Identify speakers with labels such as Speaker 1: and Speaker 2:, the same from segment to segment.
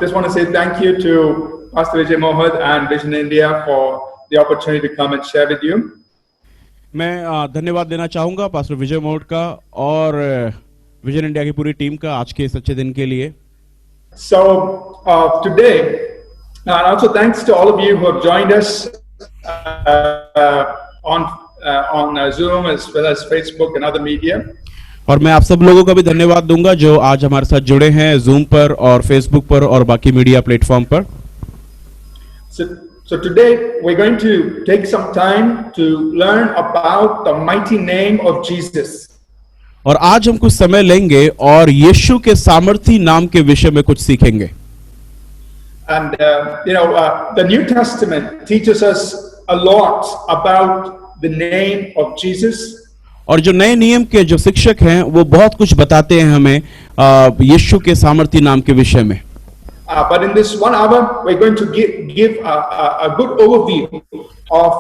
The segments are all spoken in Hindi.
Speaker 1: just want to say thank you to Pastor Vijay Mohad and Vision India for the opportunity to come and share with you.
Speaker 2: मैं धन्यवाद देना चाहूंगा पास्टर विजय मोहट का और विजन इंडिया की पूरी टीम का आज के इस अच्छे दिन के लिए.
Speaker 1: So today, and also thanks to all of you who have joined us on Zoom as well as Facebook and other media.
Speaker 2: और मैं आप सब लोगों का भी धन्यवाद दूंगा जो आज हमारे साथ जुड़े हैं Zoom पर और Facebook पर और बाकी मीडिया प्लेटफॉर्म पर.
Speaker 1: So today we're going to take some time to learn about the mighty name of Jesus.
Speaker 2: और आज हम कुछ समय लेंगे और यीशु के सामर्थी नाम के विषय में कुछ सीखेंगे.
Speaker 1: And the New Testament teaches us a lot about the name of Jesus.
Speaker 2: और जो नए नियम के जो शिक्षक हैं वो बहुत कुछ बताते हैं हमें यीशु के सामर्थी नाम के विषय में.
Speaker 1: But in this 1 hour, we're going to give a good overview of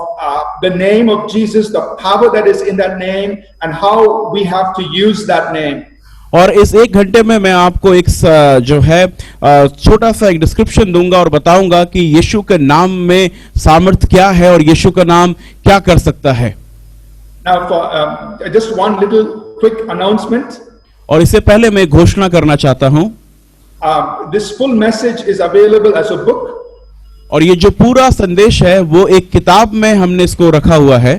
Speaker 1: the name of Jesus, the power that is in that name, and how we have to use that name.
Speaker 2: और इस 1 घंटे में मैं आपको एक जो है छोटा सा एक डिस्क्रिप्शन दूंगा और बताऊंगा कि यीशु के नाम में सामर्थ क्या है और यीशु का नाम क्या कर सकता है.
Speaker 1: Now, for just one little quick announcement.
Speaker 2: और इससे पहले मैं घोषणा करना चाहता हूं.
Speaker 1: This full message is available as a book.
Speaker 2: और ये जो पूरा संदेश है वो एक किताब में हमने इसको रखा हुआ है.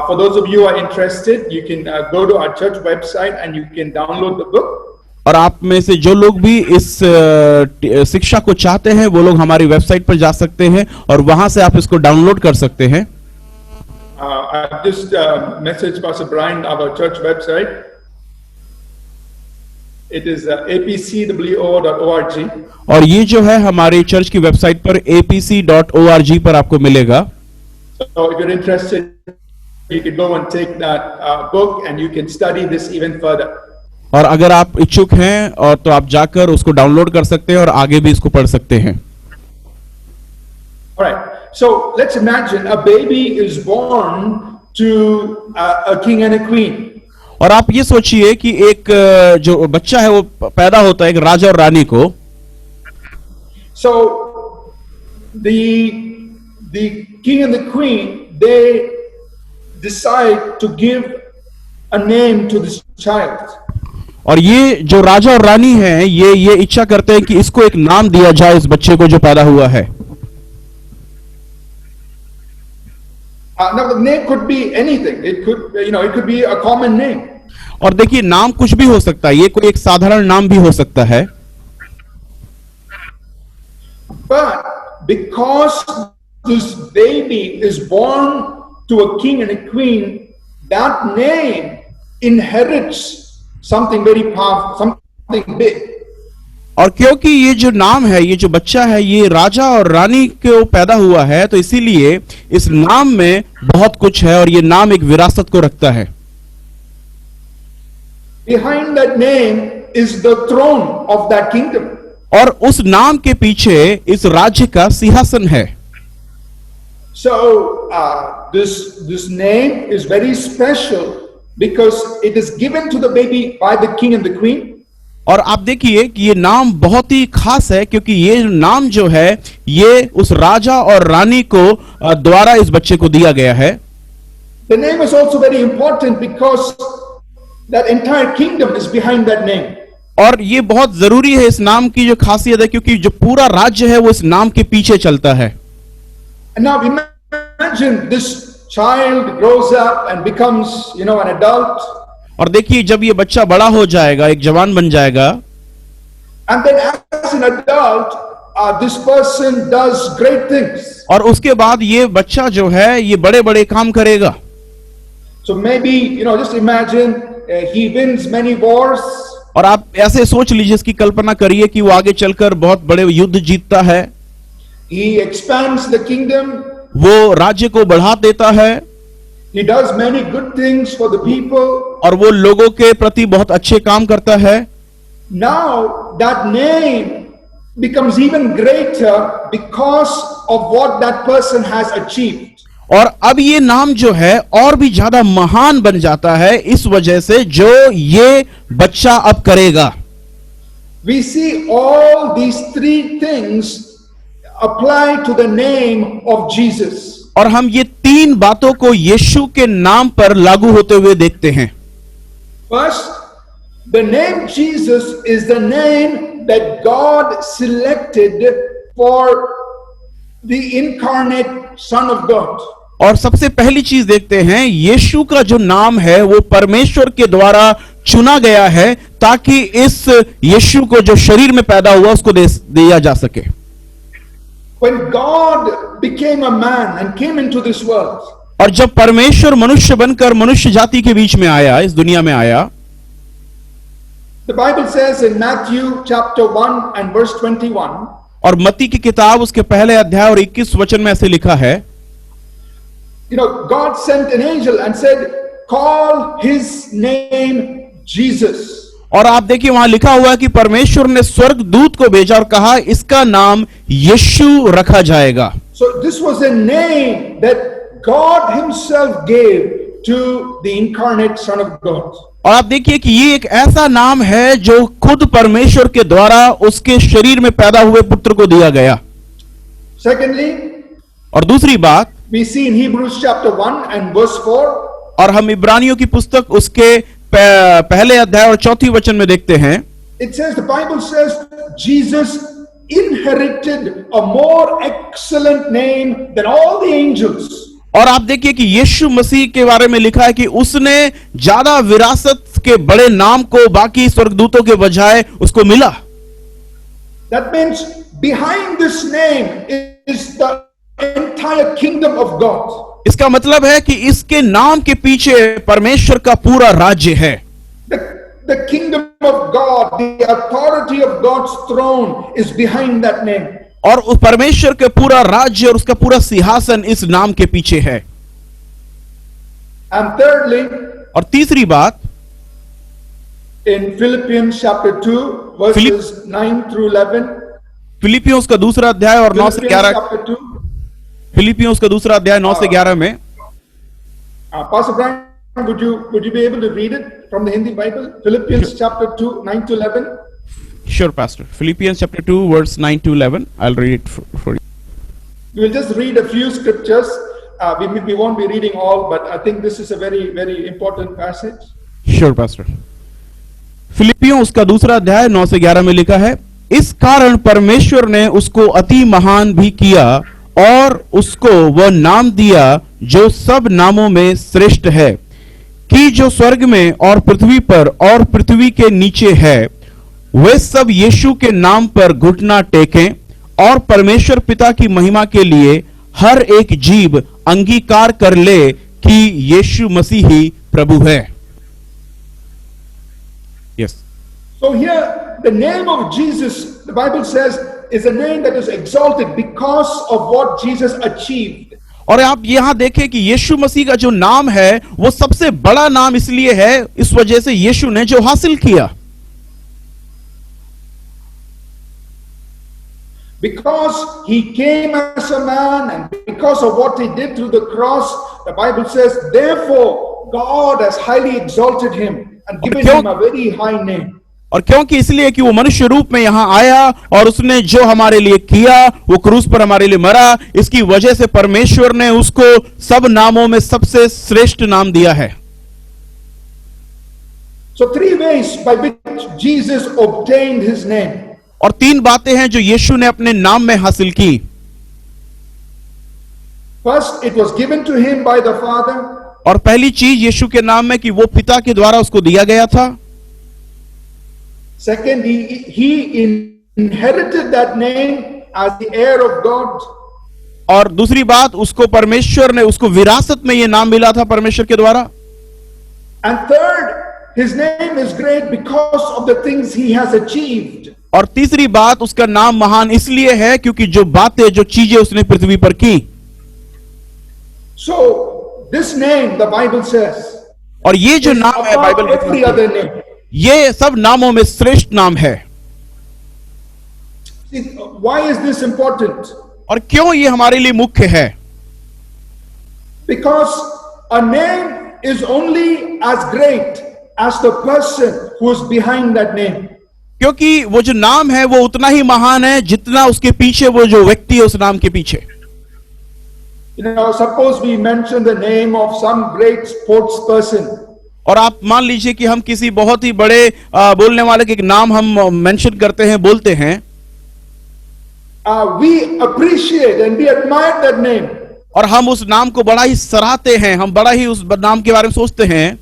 Speaker 1: For those of you who are interested, you can go to our church website and you can download the book.
Speaker 2: और आप में से जो लोग भी इस शिक्षा को चाहते हैं वो लोग हमारी वेबसाइट पर जा सकते हैं और वहां से आप इसको डाउनलोड कर सकते हैं.
Speaker 1: I've just messaged Pastor Brian our church website. It is apcwo.org.
Speaker 2: और ये जो है हमारी चर्च की वेबसाइट पर apc.org पर आपको मिलेगा.
Speaker 1: So if you're interested, you can go and take that book and you can study this even further.
Speaker 2: और अगर आप इच्छुक हैं और तो आप जाकर उसको डाउनलोड कर सकते हैं और आगे भी इसको पढ़ सकते हैं.
Speaker 1: All right. So let's imagine a baby is born to a king and a queen.
Speaker 2: और आप ये सोचिए कि एक जो बच्चा है वो पैदा होता है एक राजा और रानी को.
Speaker 1: So the king and the queen, they decide to give a name to this child.
Speaker 2: और ये जो राजा और रानी हैं ये इच्छा करते हैं कि इसको एक नाम दिया जाए इस बच्चे को जो पैदा हुआ है.
Speaker 1: Now the name could be anything. It could be a common name.
Speaker 2: और देखिए नाम कुछ भी हो सकता है. ये कोई एक साधारण नाम भी हो सकता है.
Speaker 1: But because this baby is born to a king and a queen, that name inherits something very powerful, something big.
Speaker 2: और क्योंकि ये जो नाम है ये जो बच्चा है ये राजा और रानी को पैदा हुआ है तो इसीलिए इस नाम में बहुत कुछ है और ये नाम एक विरासत को रखता है.
Speaker 1: Behind that name is the throne of that kingdom.
Speaker 2: और उस नाम के पीछे इस राज्य का सिंहासन है.
Speaker 1: So this name is very special because it is given to the baby by the king and the queen.
Speaker 2: और आप देखिए कि ये नाम बहुत ही खास है क्योंकि ये नाम जो है ये उस राजा और रानी को द्वारा इस बच्चे को दिया गया है.
Speaker 1: The name is also very important because that entire kingdom is behind that name.
Speaker 2: और ये बहुत जरूरी है इस नाम की जो खासियत है क्योंकि जो पूरा राज्य है वो इस नाम के पीछे चलता है.
Speaker 1: And now imagine this child grows up and becomes, an adult.
Speaker 2: और देखिए जब ये बच्चा बड़ा हो जाएगा एक जवान बन जाएगा.
Speaker 1: And then as an adult, this person does great things.
Speaker 2: और उसके बाद ये बच्चा जो है ये बड़े-बड़े काम करेगा.
Speaker 1: So maybe, just imagine he wins many wars.
Speaker 2: और आप ऐसे सोच लीजिए इसकी कल्पना करिए कि वो आगे चलकर बहुत बड़े युद्ध जीतता है.
Speaker 1: He expands the kingdom.
Speaker 2: वो राज्य को बढ़ा देता है.
Speaker 1: He does many good things for the people.
Speaker 2: और वो लोगों के प्रति बहुत अच्छे काम करता है.
Speaker 1: Now that name becomes even greater because of what that person has achieved.
Speaker 2: और अब ये नाम जो है और भी ज्यादा महान बन जाता है इस वजह से जो ये बच्चा अब करेगा.
Speaker 1: we see all these three things apply to the name of Jesus.
Speaker 2: और हम ये तीन बातों को यीशु के नाम पर लागू होते हुए देखते हैं।
Speaker 1: First, the name Jesus is the name that God selected for the incarnate Son of God.
Speaker 2: और सबसे पहली चीज देखते हैं, यीशु का जो नाम है वो परमेश्वर के द्वारा चुना गया है ताकि इस यीशु को जो शरीर में पैदा हुआ उसको दिया जा सके।
Speaker 1: When God became a man and came into this world,
Speaker 2: और जब परमेश्वर मनुष्य बनकर मनुष्य जाति के बीच में आया, इस दुनिया में आया,
Speaker 1: the Bible says in Matthew chapter 1 and verse 21,
Speaker 2: और मत्ती की किताब उसके पहले अध्याय और 21 वचन में ऐसे लिखा है,
Speaker 1: God sent an angel and said, call his name Jesus.
Speaker 2: और आप देखिए वहां लिखा हुआ है कि परमेश्वर ने स्वर्ग दूत को भेजा और कहा इसका नाम यीशु रखा जाएगा।
Speaker 1: So this was a name that God himself gave to the incarnate Son of God.
Speaker 2: और आप देखिए कि ये एक ऐसा नाम है जो खुद परमेश्वर के द्वारा उसके शरीर में पैदा हुए पुत्र को दिया गया।
Speaker 1: Secondly,
Speaker 2: और दूसरी बात,
Speaker 1: we see in Hebrews chapter 1 and verse 4,
Speaker 2: और हम इब्रानियों की पुस्तक उसके पहले अध्याय और चौथी वचन में देखते हैं,
Speaker 1: it says, the Bible says, Jesus inherited a more excellent name than all the angels.
Speaker 2: और आप देखिए कि यीशु मसीह के बारे में लिखा है कि उसने ज्यादा विरासत के बड़े नाम को बाकी स्वर्गदूतों के बजाय उसको मिला।
Speaker 1: That means behind this name is the entire kingdom of God.
Speaker 2: इसका मतलब है कि इसके नाम के पीछे परमेश्वर का पूरा राज्य है।
Speaker 1: The kingdom of God, the authority of God's throne is behind that name.
Speaker 2: और उस परमेश्वर के पूरा राज्य और उसका पूरा सिंहासन इस नाम के पीछे है।
Speaker 1: And thirdly,
Speaker 2: और तीसरी बात,
Speaker 1: in Philippians chapter 2 verses 9 through 11,
Speaker 2: फिलिपियों का दूसरा अध्याय और 9 से 11,
Speaker 1: chapter 2,
Speaker 2: फिलिपियों का दूसरा अध्याय 9 से 11 में,
Speaker 1: Pastor Brian, would you be able to read it from the Hindi Bible? Philippians chapter 2 9 to 11.
Speaker 2: Sure, Pastor. Philippians chapter 2 verse 9 to 11. I'll read it for you.
Speaker 1: We will just read a few scriptures. We won't be reading all, but I think this is a very, very important passage.
Speaker 2: Sure, Pastor. फिलिपियों उसका दूसरा अध्याय 9 से 11 में लिखा है, इस कारण परमेश्वर ने उसको अति महान भी किया और उसको वह नाम दिया जो सब नामों में श्रेष्ठ है, कि जो स्वर्ग में और पृथ्वी पर और पृथ्वी के नीचे है वे सब यीशु के नाम पर घुटना टेकें और परमेश्वर पिता की महिमा के लिए हर एक जीव अंगीकार कर ले कि यीशु मसीह ही प्रभु है। Yes.
Speaker 1: So here the name of Jesus, the Bible says, is a name that is exalted because of what Jesus achieved.
Speaker 2: और आप यहां देखें कि यीशु मसीह का जो नाम है वो सबसे बड़ा नाम इसलिए है इस वजह से यीशु ने जो हासिल किया।
Speaker 1: Because he came as a man and because of what he did through the cross, the Bible says, therefore God has highly exalted him and given him a very high name.
Speaker 2: और क्योंकि इसलिए कि वो मनुष्य रूप में यहां आया और उसने जो हमारे लिए किया, वो क्रूस पर हमारे लिए मरा, इसकी वजह से परमेश्वर ने उसको सब नामों में सबसे श्रेष्ठ नाम दिया है।
Speaker 1: So three ways by which Jesus obtained his name.
Speaker 2: और तीन बातें हैं जो यीशु ने अपने नाम में हासिल की।
Speaker 1: First, it was given to him by the Father.
Speaker 2: और पहली चीज यीशु के नाम में कि वो पिता के द्वारा उसको दिया गया था।
Speaker 1: Second, he inherited that name as the heir of God.
Speaker 2: और दूसरी बात, उसको परमेश्वर ने उसको विरासत में ये नाम मिला था परमेश्वर के द्वारा।
Speaker 1: And third, his name is great because of the things he has achieved.
Speaker 2: और तीसरी बात, उसका नाम महान इसलिए है क्योंकि जो बातें जो चीजें उसने पृथ्वी पर की।
Speaker 1: So this name, the Bible says,
Speaker 2: और ये जो नाम है बाइबल में,
Speaker 1: every other name.
Speaker 2: ये सब नामों में श्रेष्ठ नाम है।
Speaker 1: See, why is this important?
Speaker 2: और क्यों ये हमारे लिए मुख्य है?
Speaker 1: Because a name is only as great as the person who is behind that name.
Speaker 2: क्योंकि वो जो नाम है वो उतना ही महान है जितना उसके पीछे वो जो व्यक्ति है उस नाम के पीछे।
Speaker 1: Suppose we mention the name of some great sports person.
Speaker 2: और आप मान लीजिए कि हम किसी बहुत ही बड़े बोलने वाले के नाम हम मेंशन करते हैं, बोलते हैं।
Speaker 1: We appreciate and we admire that name.
Speaker 2: और हम उस नाम को बड़ा ही सराहते हैं, हम बड़ा ही उस नाम के बारे में सोचते हैं।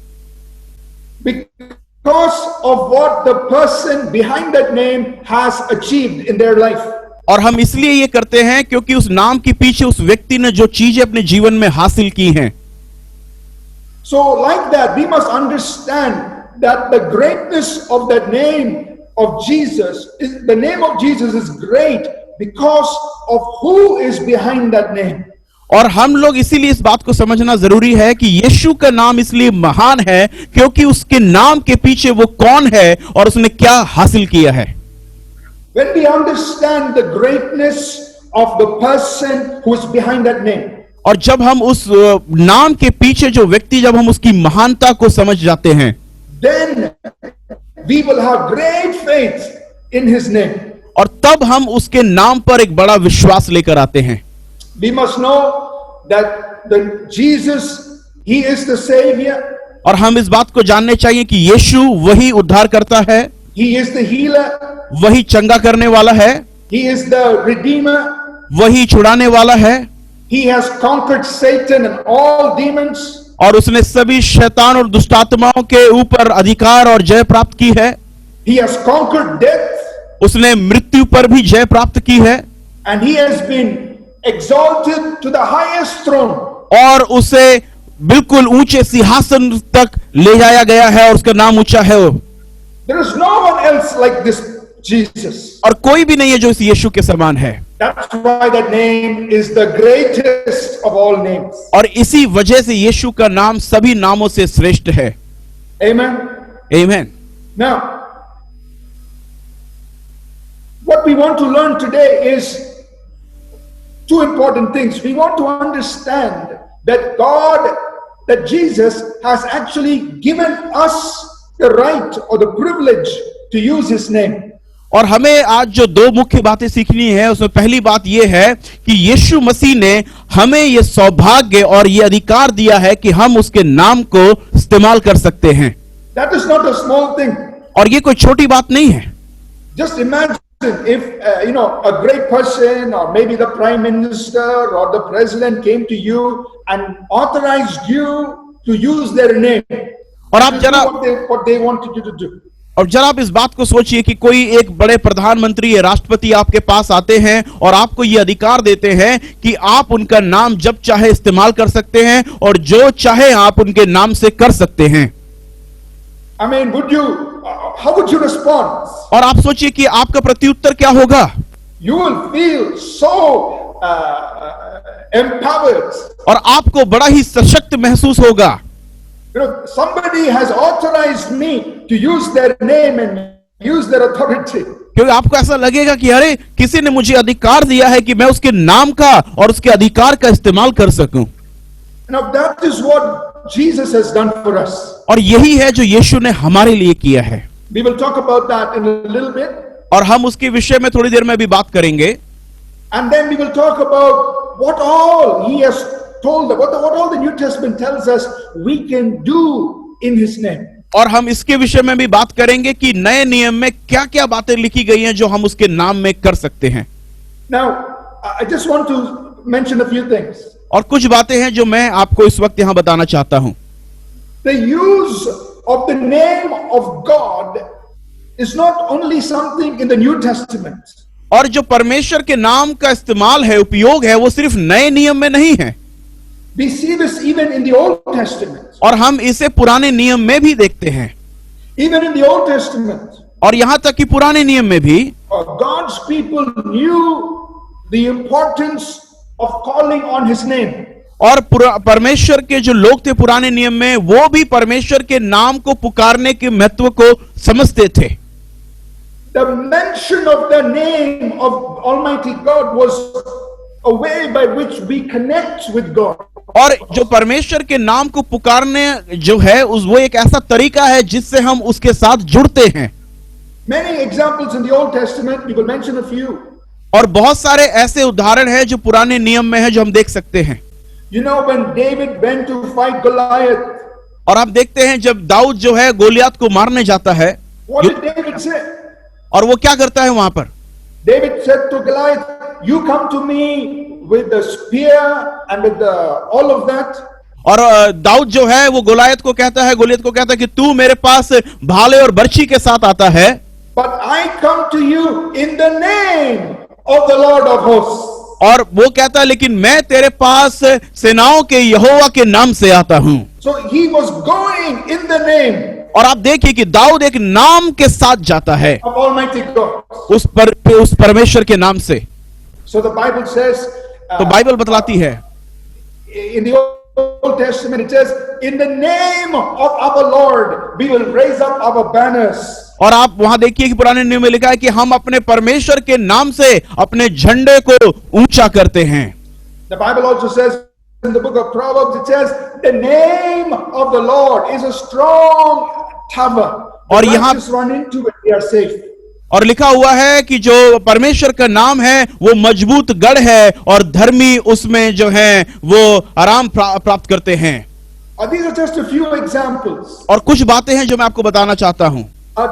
Speaker 1: Because of what the person behind that name has achieved in their life.
Speaker 2: और हम इसलिए ये करते हैं क्योंकि उस नाम के पीछे उस व्यक्ति ने जो चीजें अपने जीवन में हासिल की हैं।
Speaker 1: So like that, we must understand that the greatness of that name of Jesus is, the name of Jesus is great because of who is behind that name.
Speaker 2: और हम लोग इसीलिए इस बात को समझना जरूरी है कि यीशु का नाम इसलिए महान है क्योंकि उसके नाम के पीछे वो कौन है और उसने क्या हासिल किया है।
Speaker 1: When we understand the greatness of the person who is behind that name,
Speaker 2: और जब हम उस नाम के पीछे जो व्यक्ति, जब हम उसकी महानता को समझ जाते हैं,
Speaker 1: then we will have great faith in his name.
Speaker 2: और तब हम उसके नाम पर एक बड़ा विश्वास लेकर आते हैं।
Speaker 1: We must know that the Jesus, he is the savior.
Speaker 2: और हम इस बात को जानने चाहिए कि यीशु वही उद्धार करता है,
Speaker 1: He is the healer.
Speaker 2: वही चंगा करने वाला है,
Speaker 1: He is the redeemer.
Speaker 2: वही छुड़ाने वाला है,
Speaker 1: He has conquered Satan and all demons.
Speaker 2: और उसने सभी शैतान और दुष्टात्माओं के ऊपर अधिकार और जय प्राप्त की है।
Speaker 1: He has conquered death.
Speaker 2: उसने मृत्यु पर भी जय प्राप्त की है,
Speaker 1: And he has been exalted to the highest throne.
Speaker 2: और उसे बिल्कुल ऊंचे सिंहासन तक ले जाया गया है और उसका नाम ऊंचा है।
Speaker 1: There is no one else like this Jesus.
Speaker 2: और कोई भी नहीं है जो इस यीशु के समान है।
Speaker 1: That's why that name is the greatest of all names.
Speaker 2: और इसी वजह से यीशु का नाम सभी नामों से श्रेष्ठ है।
Speaker 1: Amen.
Speaker 2: आमीन।
Speaker 1: Now, what we want to learn today is two important things. We want to understand that Jesus has actually given us the right or the privilege to use his name.
Speaker 2: और हमें आज जो दो मुख्य बातें सीखनी है उसमें पहली बात यह है कि यीशु मसीह ने हमें यह सौभाग्य और यह अधिकार दिया है कि हम उसके नाम को इस्तेमाल कर सकते हैं।
Speaker 1: That is not a small thing.
Speaker 2: और ये कोई छोटी बात नहीं है।
Speaker 1: Just imagine if a great person or maybe the prime minister or the president came to you and authorized you to use their name.
Speaker 2: और आप जरा
Speaker 1: what they wanted you to do.
Speaker 2: और जरा आप इस बात को सोचिए कि कोई एक बड़े प्रधानमंत्री या राष्ट्रपति आपके पास आते हैं और आपको ये अधिकार देते हैं कि आप उनका नाम जब चाहे इस्तेमाल कर सकते हैं और जो चाहे आप उनके नाम से कर सकते हैं।
Speaker 1: I mean, how would you respond?
Speaker 2: और आप सोचिए कि आपका प्रत्युत्तर क्या होगा।
Speaker 1: You will feel so empowered.
Speaker 2: और आपको बड़ा ही सशक्त महसूस होगा।
Speaker 1: Somebody has authorized me to use their name and use their authority.
Speaker 2: क्योंकि आपको ऐसा लगेगा कि अरे किसी ने मुझे अधिकार दिया है कि मैं उसके नाम का और उसके अधिकार का इस्तेमाल कर सकूं।
Speaker 1: Now that is what Jesus has done for us.
Speaker 2: और यही है जो यीशु ने हमारे लिए किया है।
Speaker 1: We will talk about that in a little bit.
Speaker 2: और हम उसके विषय में थोड़ी देर में भी बात करेंगे।
Speaker 1: And then we will talk about what all he has told, what all the New Testament tells us we can do in his name.
Speaker 2: और हम इसके विषय में भी बात करेंगे कि नए नियम में क्या क्या बातें लिखी गई हैं जो हम उसके नाम में कर सकते हैं।
Speaker 1: Now, I just want to mention a few things.
Speaker 2: और कुछ बातें हैं जो मैं आपको इस वक्त यहां बताना चाहता हूं।
Speaker 1: The use of the name of God is not only something in the New Testament.
Speaker 2: और जो परमेश्वर के नाम का इस्तेमाल है, उपयोग है, वो सिर्फ नए नियम में नहीं है।
Speaker 1: We see this even in the Old Testament.
Speaker 2: और हम इसे पुराने नियम में भी देखते हैं।
Speaker 1: Even in the Old Testament.
Speaker 2: और यहां तक कि पुराने नियम में भी
Speaker 1: God's people knew the importance of calling on his name.
Speaker 2: और परमेश्वर के जो लोग थे पुराने नियम में, वो भी परमेश्वर के नाम को पुकारने के महत्व को समझते थे।
Speaker 1: The mention of the name of Almighty God was a way by which we connect with God.
Speaker 2: और जो परमेश्वर के नाम को पुकारने जो है वो एक ऐसा तरीका है जिससे हम उसके साथ जुड़ते हैं।
Speaker 1: Many examples in the Old Testament, we will mention a few.
Speaker 2: और बहुत सारे ऐसे उदाहरण हैं जो पुराने नियम में हैं जो हम देख सकते हैं।
Speaker 1: You know, when David went to fight Goliath,
Speaker 2: और आप देखते हैं जब दाऊद जो है गोलियत को मारने जाता है,
Speaker 1: what did David say?
Speaker 2: और वो क्या करता है वहां पर?
Speaker 1: David said to Goliath, "You come to me with the spear and with all of that."
Speaker 2: और दाऊद जो है वो गोलियत को कहता है कि तू मेरे पास भाले और बर्छी के साथ आता है,
Speaker 1: But I come to you in the name of the Lord of hosts.
Speaker 2: और वो कहता है लेकिन मैं तेरे पास सेनाओं के यहोवा के नाम से आता हूं।
Speaker 1: So he was going in the name
Speaker 2: और आप देखिए कि दाऊद एक नाम के साथ जाता है,
Speaker 1: of Almighty God.
Speaker 2: उस परमेश्वर के नाम से।
Speaker 1: So the Bible says,
Speaker 2: तो बाइबल बतलाती है,
Speaker 1: in the Old Testament it says, in the name of our Lord we will raise up our banners.
Speaker 2: और आप वहां देखिए कि पुराने नियम में लिखा है कि हम अपने परमेश्वर के नाम से अपने झंडे को ऊंचा करते हैं।
Speaker 1: The Bible also says in the book of Proverbs, it says, the name of the Lord is a strong tower.
Speaker 2: और
Speaker 1: The
Speaker 2: यहाँ
Speaker 1: righteous run into it, they are safe.
Speaker 2: और लिखा हुआ है कि जो परमेश्वर का नाम है वो मजबूत गढ़ है और धर्मी उसमें जो है वो आराम प्राप्त करते हैं।
Speaker 1: These are just a few examples
Speaker 2: और कुछ बातें हैं जो मैं आपको बताना चाहता हूं,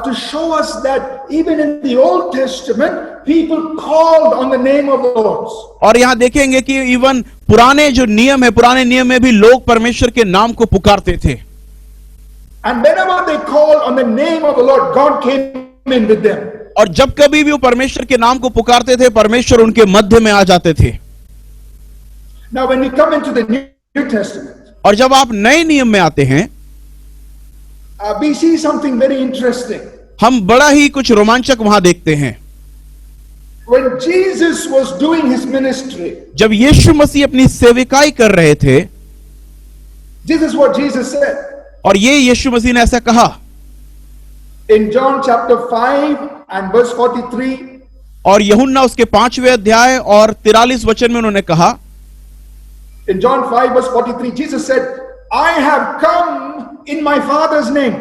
Speaker 1: to show us that even in the Old Testament, people called on the name of the Lord.
Speaker 2: और यहां देखेंगे कि इवन पुराने जो नियम है, पुराने नियम में भी लोग परमेश्वर के नाम को पुकारते थे।
Speaker 1: And whenever they called on the name of the Lord, God came in with them.
Speaker 2: और जब कभी भी वो परमेश्वर के नाम को पुकारते थे, परमेश्वर उनके मध्य में आ जाते थे।
Speaker 1: Now when we come into the New Testament,
Speaker 2: और जब आप नए नियम में आते हैं,
Speaker 1: we see something very interesting.
Speaker 2: हम बड़ा ही कुछ रोमांचक वहां देखते हैं।
Speaker 1: When Jesus was doing his ministry,
Speaker 2: जब यीशु मसीह अपनी सेविकाई कर रहे थे,
Speaker 1: this is what Jesus said.
Speaker 2: और ये यीशु मसीह ने ऐसा कहा
Speaker 1: In John chapter 5 and verse 43,
Speaker 2: और यूहन्ना उसके 5वें अध्याय और 43 वचन में उन्होंने कहा,
Speaker 1: in John 5 verse 43, Jesus said, I have come in my Father's name.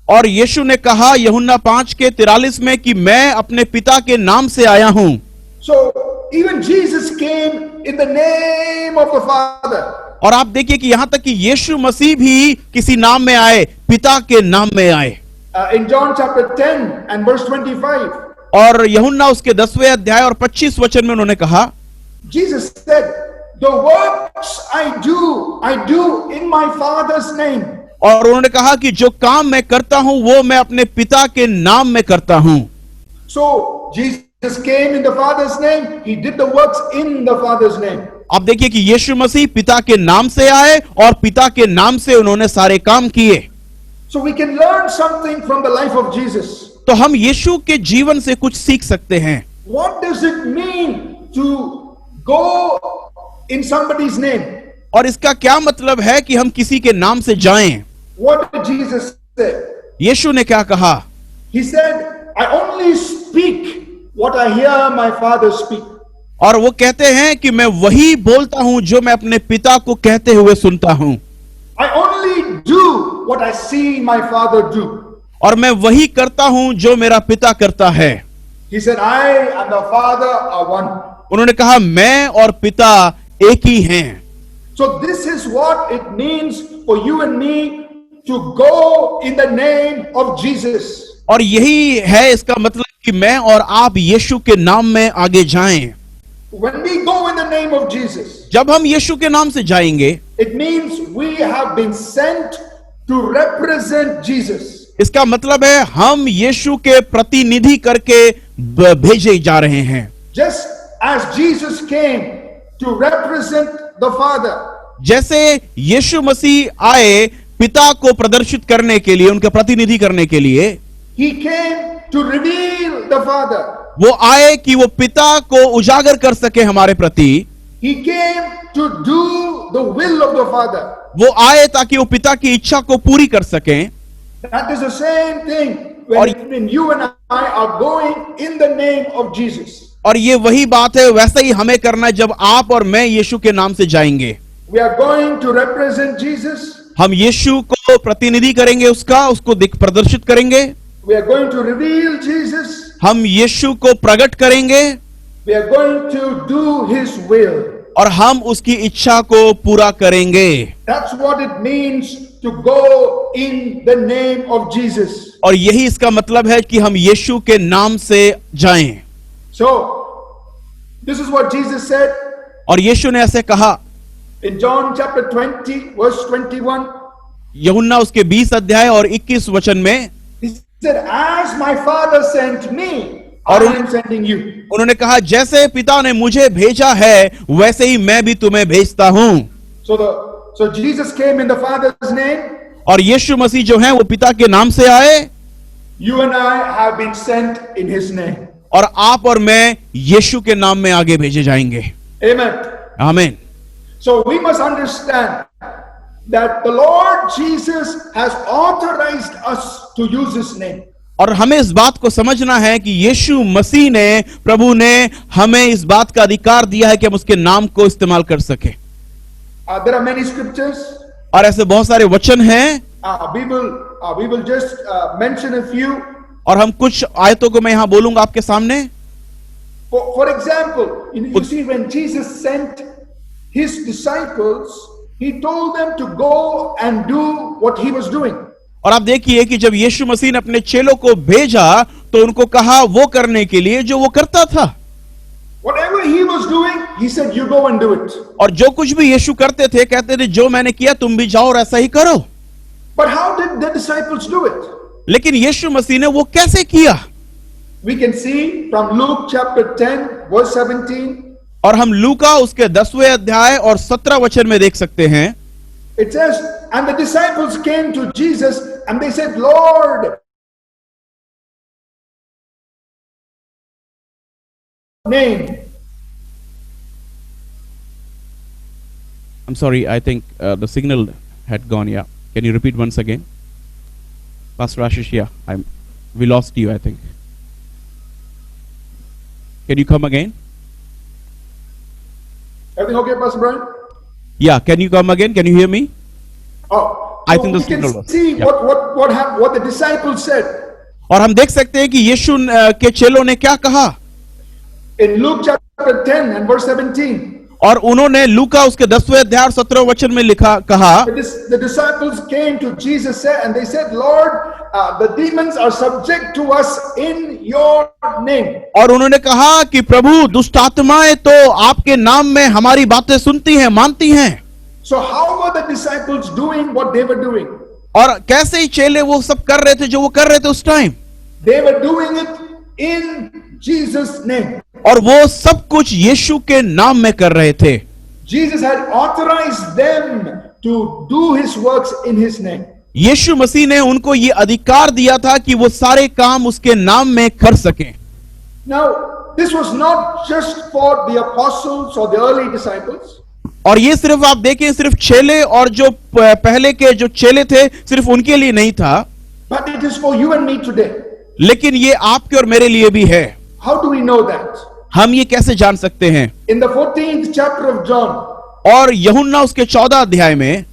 Speaker 2: और यीशु ने कहा यूहन्ना 5 के 43 में कि मैं अपने पिता के नाम से आया हूं।
Speaker 1: So even Jesus came in the name of the Father.
Speaker 2: और आप देखिए कि यहां तक कि यीशु मसीह भी किसी नाम में आए, पिता के नाम में आए।
Speaker 1: In John chapter 10 and verse 25,
Speaker 2: और यूहन्ना उसके 10वें अध्याय और 25 वचन में उन्होंने कहा,
Speaker 1: Jesus said, the works I do in my Father's name.
Speaker 2: और उन्होंने कहा कि जो काम मैं करता हूं वो मैं अपने पिता के नाम में करता हूं।
Speaker 1: So Jesus came in the Father's name, he did the works in the Father's name.
Speaker 2: आप देखिए कि यीशु मसीह पिता के नाम से आए और पिता के नाम से उन्होंने सारे काम किए।
Speaker 1: So we can learn something from the life of Jesus.
Speaker 2: तो हम यीशु के जीवन से कुछ सीख सकते हैं।
Speaker 1: What does it mean to go in somebody's name?
Speaker 2: और इसका क्या मतलब है कि हम किसी के नाम से जाएं?
Speaker 1: What did Jesus say?
Speaker 2: यीशु ने क्या कहा?
Speaker 1: He said, I only speak what I hear my Father speak.
Speaker 2: और वो कहते हैं कि मैं वही बोलता हूं जो मैं अपने पिता को कहते हुए सुनता हूं।
Speaker 1: I only do what I see my Father do.
Speaker 2: और मैं वही करता हूं जो मेरा पिता करता है।
Speaker 1: He said, I and the Father are one.
Speaker 2: उन्होंने कहा मैं और पिता एक ही हैं।
Speaker 1: So this is what it means for you and me to go in the name of Jesus.
Speaker 2: और यही है इसका मतलब कि मैं और आप यीशु के नाम में आगे जाएं।
Speaker 1: When we go in the name of Jesus,
Speaker 2: जब हम यीशु के नाम से जाएंगे,
Speaker 1: it means we have been sent to represent Jesus.
Speaker 2: इसका मतलब है हम यीशु के प्रतिनिधि करके भेजे जा रहे हैं।
Speaker 1: Just as Jesus came to represent the Father,
Speaker 2: जैसे यीशु मसीह आए पिता को प्रदर्शित करने के लिए, उनका प्रतिनिधि करने के लिए,
Speaker 1: he came to reveal the Father.
Speaker 2: वो आए कि वो पिता को उजागर कर सके हमारे प्रति।
Speaker 1: He came to do the will of the Father.
Speaker 2: वो आए ताकि वो पिता की इच्छा को पूरी कर सकें।
Speaker 1: That is the same thing when you and I are going in the name of Jesus.
Speaker 2: और ये वही बात है, वैसा ही हमें करना है जब आप और मैं यीशु के नाम से जाएंगे।
Speaker 1: We are going to represent Jesus.
Speaker 2: हम यीशु को प्रतिनिधि करेंगे, उसको प्रदर्शित करेंगे।
Speaker 1: We are going to reveal Jesus.
Speaker 2: हम यीशु को प्रकट करेंगे
Speaker 1: We are going to do His will.
Speaker 2: और हम उसकी इच्छा को पूरा करेंगे।
Speaker 1: That's what it means to go in the name of Jesus.
Speaker 2: और यही इसका मतलब है कि हम यीशु के नाम से जाएं।
Speaker 1: So, this is what Jesus said
Speaker 2: और यीशु ने ऐसे कहा
Speaker 1: in John chapter 20, verse 21.
Speaker 2: यूहन्ना उसके 20 अध्याय और 21 वचन में
Speaker 1: He said, as my Father sent me, I
Speaker 2: और
Speaker 1: am sending you.
Speaker 2: उन्होंने कहा जैसे पिता ने मुझे भेजा है वैसे ही मैं भी तुम्हें भेजता हूं।
Speaker 1: So Jesus came in the Father's name.
Speaker 2: और यीशु मसीह जो हैं वो पिता के नाम से आए
Speaker 1: You and I have been sent in His name.
Speaker 2: और आप और मैं यीशु के नाम में आगे भेजे जाएंगे।
Speaker 1: Amen.
Speaker 2: आमीन।
Speaker 1: So we must understand that the Lord Jesus has authorized us to use His name.
Speaker 2: और हमें इस बात को समझना है कि यीशु मसीह ने, प्रभु ने हमें इस बात का अधिकार दिया है कि हम उसके नाम को इस्तेमाल कर सके।
Speaker 1: There are many scriptures.
Speaker 2: और ऐसे बहुत सारे वचन हैं
Speaker 1: We will just mention a few.
Speaker 2: और हम कुछ आयतों को मैं यहां बोलूंगा आपके सामने।
Speaker 1: For example, you see when Jesus sent His disciples, He told them to go and do what He was doing.
Speaker 2: और आप देखिए कि जब यीशु मसीह ने अपने चेलों को भेजा तो उनको कहा वो करने के लिए जो वो करता था।
Speaker 1: Whatever He was doing, He said, you go and do it.
Speaker 2: और जो कुछ भी यीशु करते थे कहते थे जो मैंने किया तुम भी जाओ और ऐसा ही करो।
Speaker 1: But how did the disciples do it?
Speaker 2: लेकिन यीशु मसीह ने वो कैसे किया?
Speaker 1: We can see from Luke chapter 10 verse 17.
Speaker 2: और हम लूका उसके 10वें अध्याय और 17 वचन में देख सकते हैं।
Speaker 1: It says, and the disciples came to Jesus and they said, Lord, name.
Speaker 2: I'm sorry, I think the signal had gone. Yeah, can you repeat once again? Pastor Ashish, yeah, we lost you, I think. Can you come again?
Speaker 1: Everything okay, Pastor Brian?
Speaker 2: Yeah, can you come again? Can you hear me?
Speaker 1: Oh,
Speaker 2: I
Speaker 1: so
Speaker 2: think the
Speaker 1: we can
Speaker 2: signal was-
Speaker 1: see
Speaker 2: yeah.
Speaker 1: what the disciples said.
Speaker 2: और हम देख सकते हैं कि यीशु के चेलों ने क्या कहा।
Speaker 1: In Luke chapter 10 and verse 17,
Speaker 2: और उन्होंने लूका उसके 10वें अध्याय और 17वें वचन में कहा
Speaker 1: the disciples came to Jesus and they said, Lord, the demons are subject to us in your name.
Speaker 2: और उन्होंने कहा कि प्रभु दुष्ट आत्माएं तो आपके नाम में हमारी बातें सुनती हैं, मानती हैं।
Speaker 1: So how were the disciples doing what they were doing?
Speaker 2: और कैसे ही चेले वो सब कर रहे थे जो वो कर रहे थे उस time.
Speaker 1: They were doing it in Jesus' name.
Speaker 2: और वो सब कुछ यीशु के नाम में कर रहे थे।
Speaker 1: Jesus had authorized them to do His works in His name.
Speaker 2: यीशु मसीह ने उनको ये अधिकार दिया था कि वो सारे काम उसके नाम में कर सकें।
Speaker 1: Now, this was not just for the apostles or the early disciples.
Speaker 2: और ये सिर्फ आप देखें सिर्फ चेले और जो पहले के जो चेले थे सिर्फ उनके लिए नहीं था,
Speaker 1: But it is for you and me today.
Speaker 2: लेकिन ये आपके और मेरे लिए भी है।
Speaker 1: How do we know that?
Speaker 2: हम ये कैसे जान सकते हैं?
Speaker 1: In the 14th chapter of John,
Speaker 2: और यूहन्ना उसके 14 अध्याय में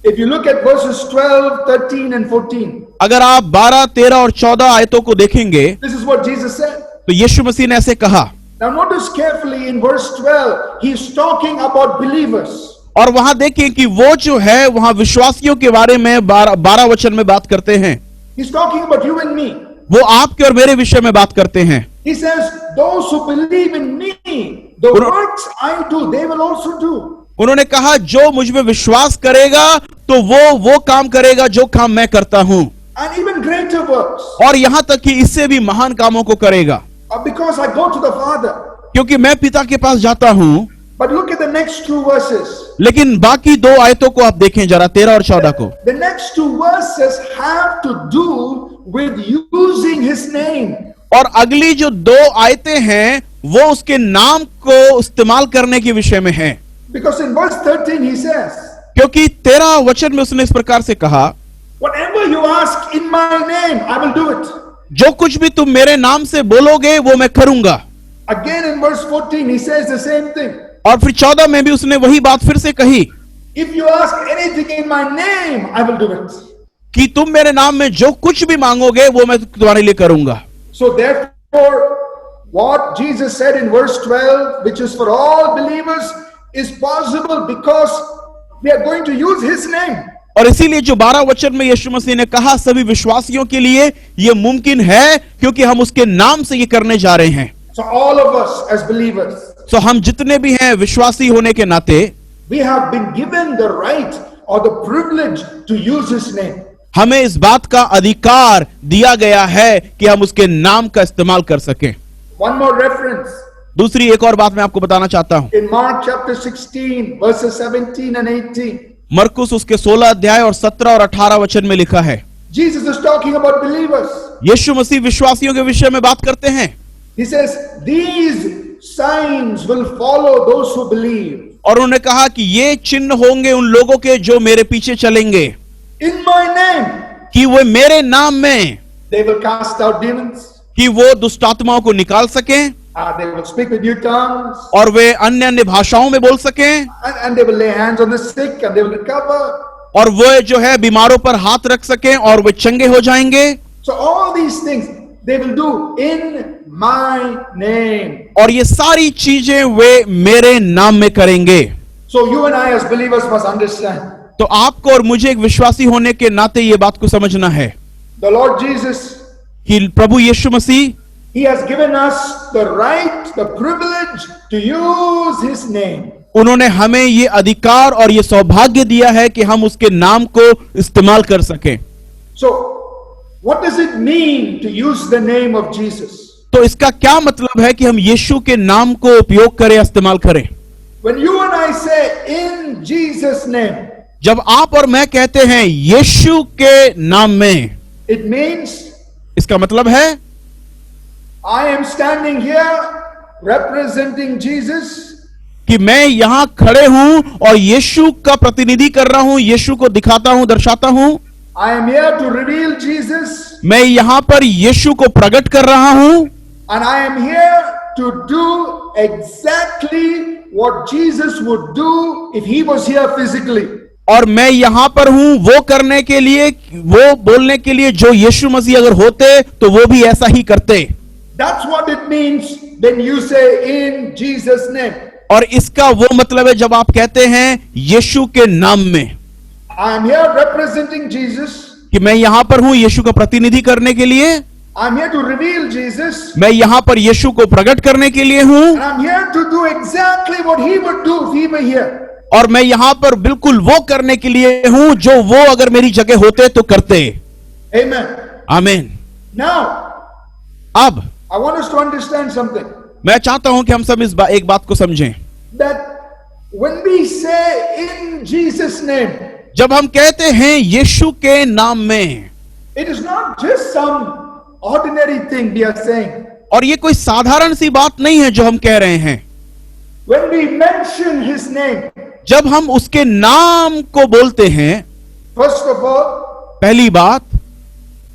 Speaker 1: if you look at verses 12, 13 and 14,
Speaker 2: अगर आप 12, 13 और 14 आयतों को देखेंगे
Speaker 1: this is what Jesus said.
Speaker 2: तो यीशु मसीह ने ऐसे कहा।
Speaker 1: Now notice carefully in verse 12, He's talking about believers.
Speaker 2: और वहां देखें कि वो जो है वहां विश्वासियों के बारे में 12 वचन में बात करते हैं।
Speaker 1: He's talking about you and me.
Speaker 2: वो आपके और मेरे विषय में बात करते हैं।
Speaker 1: He says, those who believe in me, the works I do, they will also do.
Speaker 2: उन्होंने कहा जो मुझ में विश्वास करेगा तो वो काम करेगा जो काम मैं करता हूं,
Speaker 1: And even greater works.
Speaker 2: और यहां तक कि इससे भी महान कामों को करेगा,
Speaker 1: Because I go to the Father.
Speaker 2: क्योंकि मैं पिता के पास जाता हूं।
Speaker 1: But look at the next two verses.
Speaker 2: लेकिन बाकी 2 आयतों को आप देखें जरा 13 और 14 को।
Speaker 1: The next two verses have to do with using His name.
Speaker 2: और अगली जो 2 आयतें हैं वो उसके नाम को इस्तेमाल करने के विषय में हैं।
Speaker 1: Because in verse 13 He says,
Speaker 2: क्योंकि 13 वचन में उसने इस प्रकार से कहा,
Speaker 1: whatever you ask in my name, I will do it.
Speaker 2: जो कुछ भी तुम मेरे नाम से बोलोगे वो मैं करूंगा।
Speaker 1: Again in verse 14 He says the same thing.
Speaker 2: और फिर 14 में भी उसने वही बात फिर से कही
Speaker 1: If you ask anything in my name, I will do it.
Speaker 2: कि तुम मेरे नाम में जो कुछ भी मांगोगे वो मैं तुम्हारे लिए करूंगा।
Speaker 1: So therefore, what Jesus said in verse 12, which is for all believers, is possible because we are going to use his name.
Speaker 2: और इसीलिए जो 12 वचन में यीशु मसीह ने कहा सभी विश्वासियों के लिए यह मुमकिन है क्योंकि हम उसके नाम से ये करने जा रहे हैं।
Speaker 1: So all of us as believers,
Speaker 2: तो हम जितने भी हैं विश्वासी होने के नाते
Speaker 1: we have been given the right or the privilege to use his name.
Speaker 2: हमें इस बात का अधिकार दिया गया है कि हम उसके नाम का इस्तेमाल कर सकें।
Speaker 1: One more reference.
Speaker 2: दूसरी एक और बात मैं आपको बताना चाहता हूं।
Speaker 1: In Mark chapter 16 verses 17 and 18,
Speaker 2: मरकुस उसके 16 अध्याय और 17 और 18 वचन में लिखा है।
Speaker 1: Jesus is talking about believers.
Speaker 2: यीशु मसीह विश्वासियों के विषय में बात करते हैं।
Speaker 1: He says, these signs will follow those who believe.
Speaker 2: और उन्होंने कहा कि ये चिन्ह होंगे उन लोगों के जो मेरे पीछे चलेंगे।
Speaker 1: In my name,
Speaker 2: कि वो मेरे नाम में
Speaker 1: they will cast out demons.
Speaker 2: कि वो दुष्टात्माओं को निकाल सकें
Speaker 1: They will speak with new tongues.
Speaker 2: और वे अन्य अन्य भाषाओं में बोल सकें
Speaker 1: And they will lay hands on the sick and they will recover.
Speaker 2: और वो जो है बीमारों पर हाथ रख सकें और वे चंगे हो जाएंगे।
Speaker 1: So all these things they will do in my name.
Speaker 2: और ये सारी चीजें वे मेरे नाम में करेंगे।
Speaker 1: So you and I as believers must understand.
Speaker 2: तो आपको और मुझे एक विश्वासी होने के नाते ये बात को समझना है
Speaker 1: The Lord Jesus,
Speaker 2: कि प्रभु यीशु मसीह
Speaker 1: he has given us the right, the privilege to use his name.
Speaker 2: उन्होंने हमें ये अधिकार और ये सौभाग्य दिया है कि हम उसके नाम को इस्तेमाल कर सकें।
Speaker 1: So what does it mean to use the name of Jesus?
Speaker 2: तो इसका क्या मतलब है कि हम यीशु के नाम को उपयोग करें, इस्तेमाल करें।
Speaker 1: When you and I say in Jesus name,
Speaker 2: जब आप और मैं कहते हैं यीशु के नाम में,
Speaker 1: it means
Speaker 2: इसका मतलब है
Speaker 1: I am standing here representing Jesus.
Speaker 2: कि मैं यहां खड़े हूं और यीशु का प्रतिनिधि कर रहा हूं, यीशु को दिखाता हूं, दर्शाता हूं।
Speaker 1: I am here to reveal Jesus.
Speaker 2: मैं यहां पर यीशु को प्रकट कर रहा हूं
Speaker 1: And I am here to do exactly what Jesus would do if he was here physically.
Speaker 2: और मैं यहां पर हूं वो करने के लिए, वो बोलने के लिए जो यीशु मसीह अगर होते तो वो भी ऐसा ही करते।
Speaker 1: That's what it means when you say in Jesus name.
Speaker 2: और इसका वो मतलब है जब आप कहते हैं यीशु के नाम में,
Speaker 1: I am here representing Jesus.
Speaker 2: कि मैं यहां पर हूं यीशु का प्रतिनिधि करने के लिए,
Speaker 1: I'm here to reveal Jesus.
Speaker 2: मैं यहां पर यीशु को प्रकट करने के लिए हूं
Speaker 1: And I'm here to do exactly what he would do if he were here.
Speaker 2: और मैं यहां पर बिल्कुल वो करने के लिए हूं जो वो अगर मेरी जगह होते तो करते।
Speaker 1: Amen.
Speaker 2: आमीन।
Speaker 1: Now,
Speaker 2: अब
Speaker 1: I want us to understand something.
Speaker 2: मैं चाहता हूं कि हम सब एक बात को समझें।
Speaker 1: That when we say in Jesus name,
Speaker 2: जब हम कहते हैं यीशु के नाम में,
Speaker 1: it is not just some ordinary thing we are saying.
Speaker 2: और ये कोई साधारण सी बात नहीं है जो हम कह रहे हैं।
Speaker 1: When we mention his name,
Speaker 2: जब हम उसके नाम को बोलते हैं,
Speaker 1: first of all,
Speaker 2: पहली बात,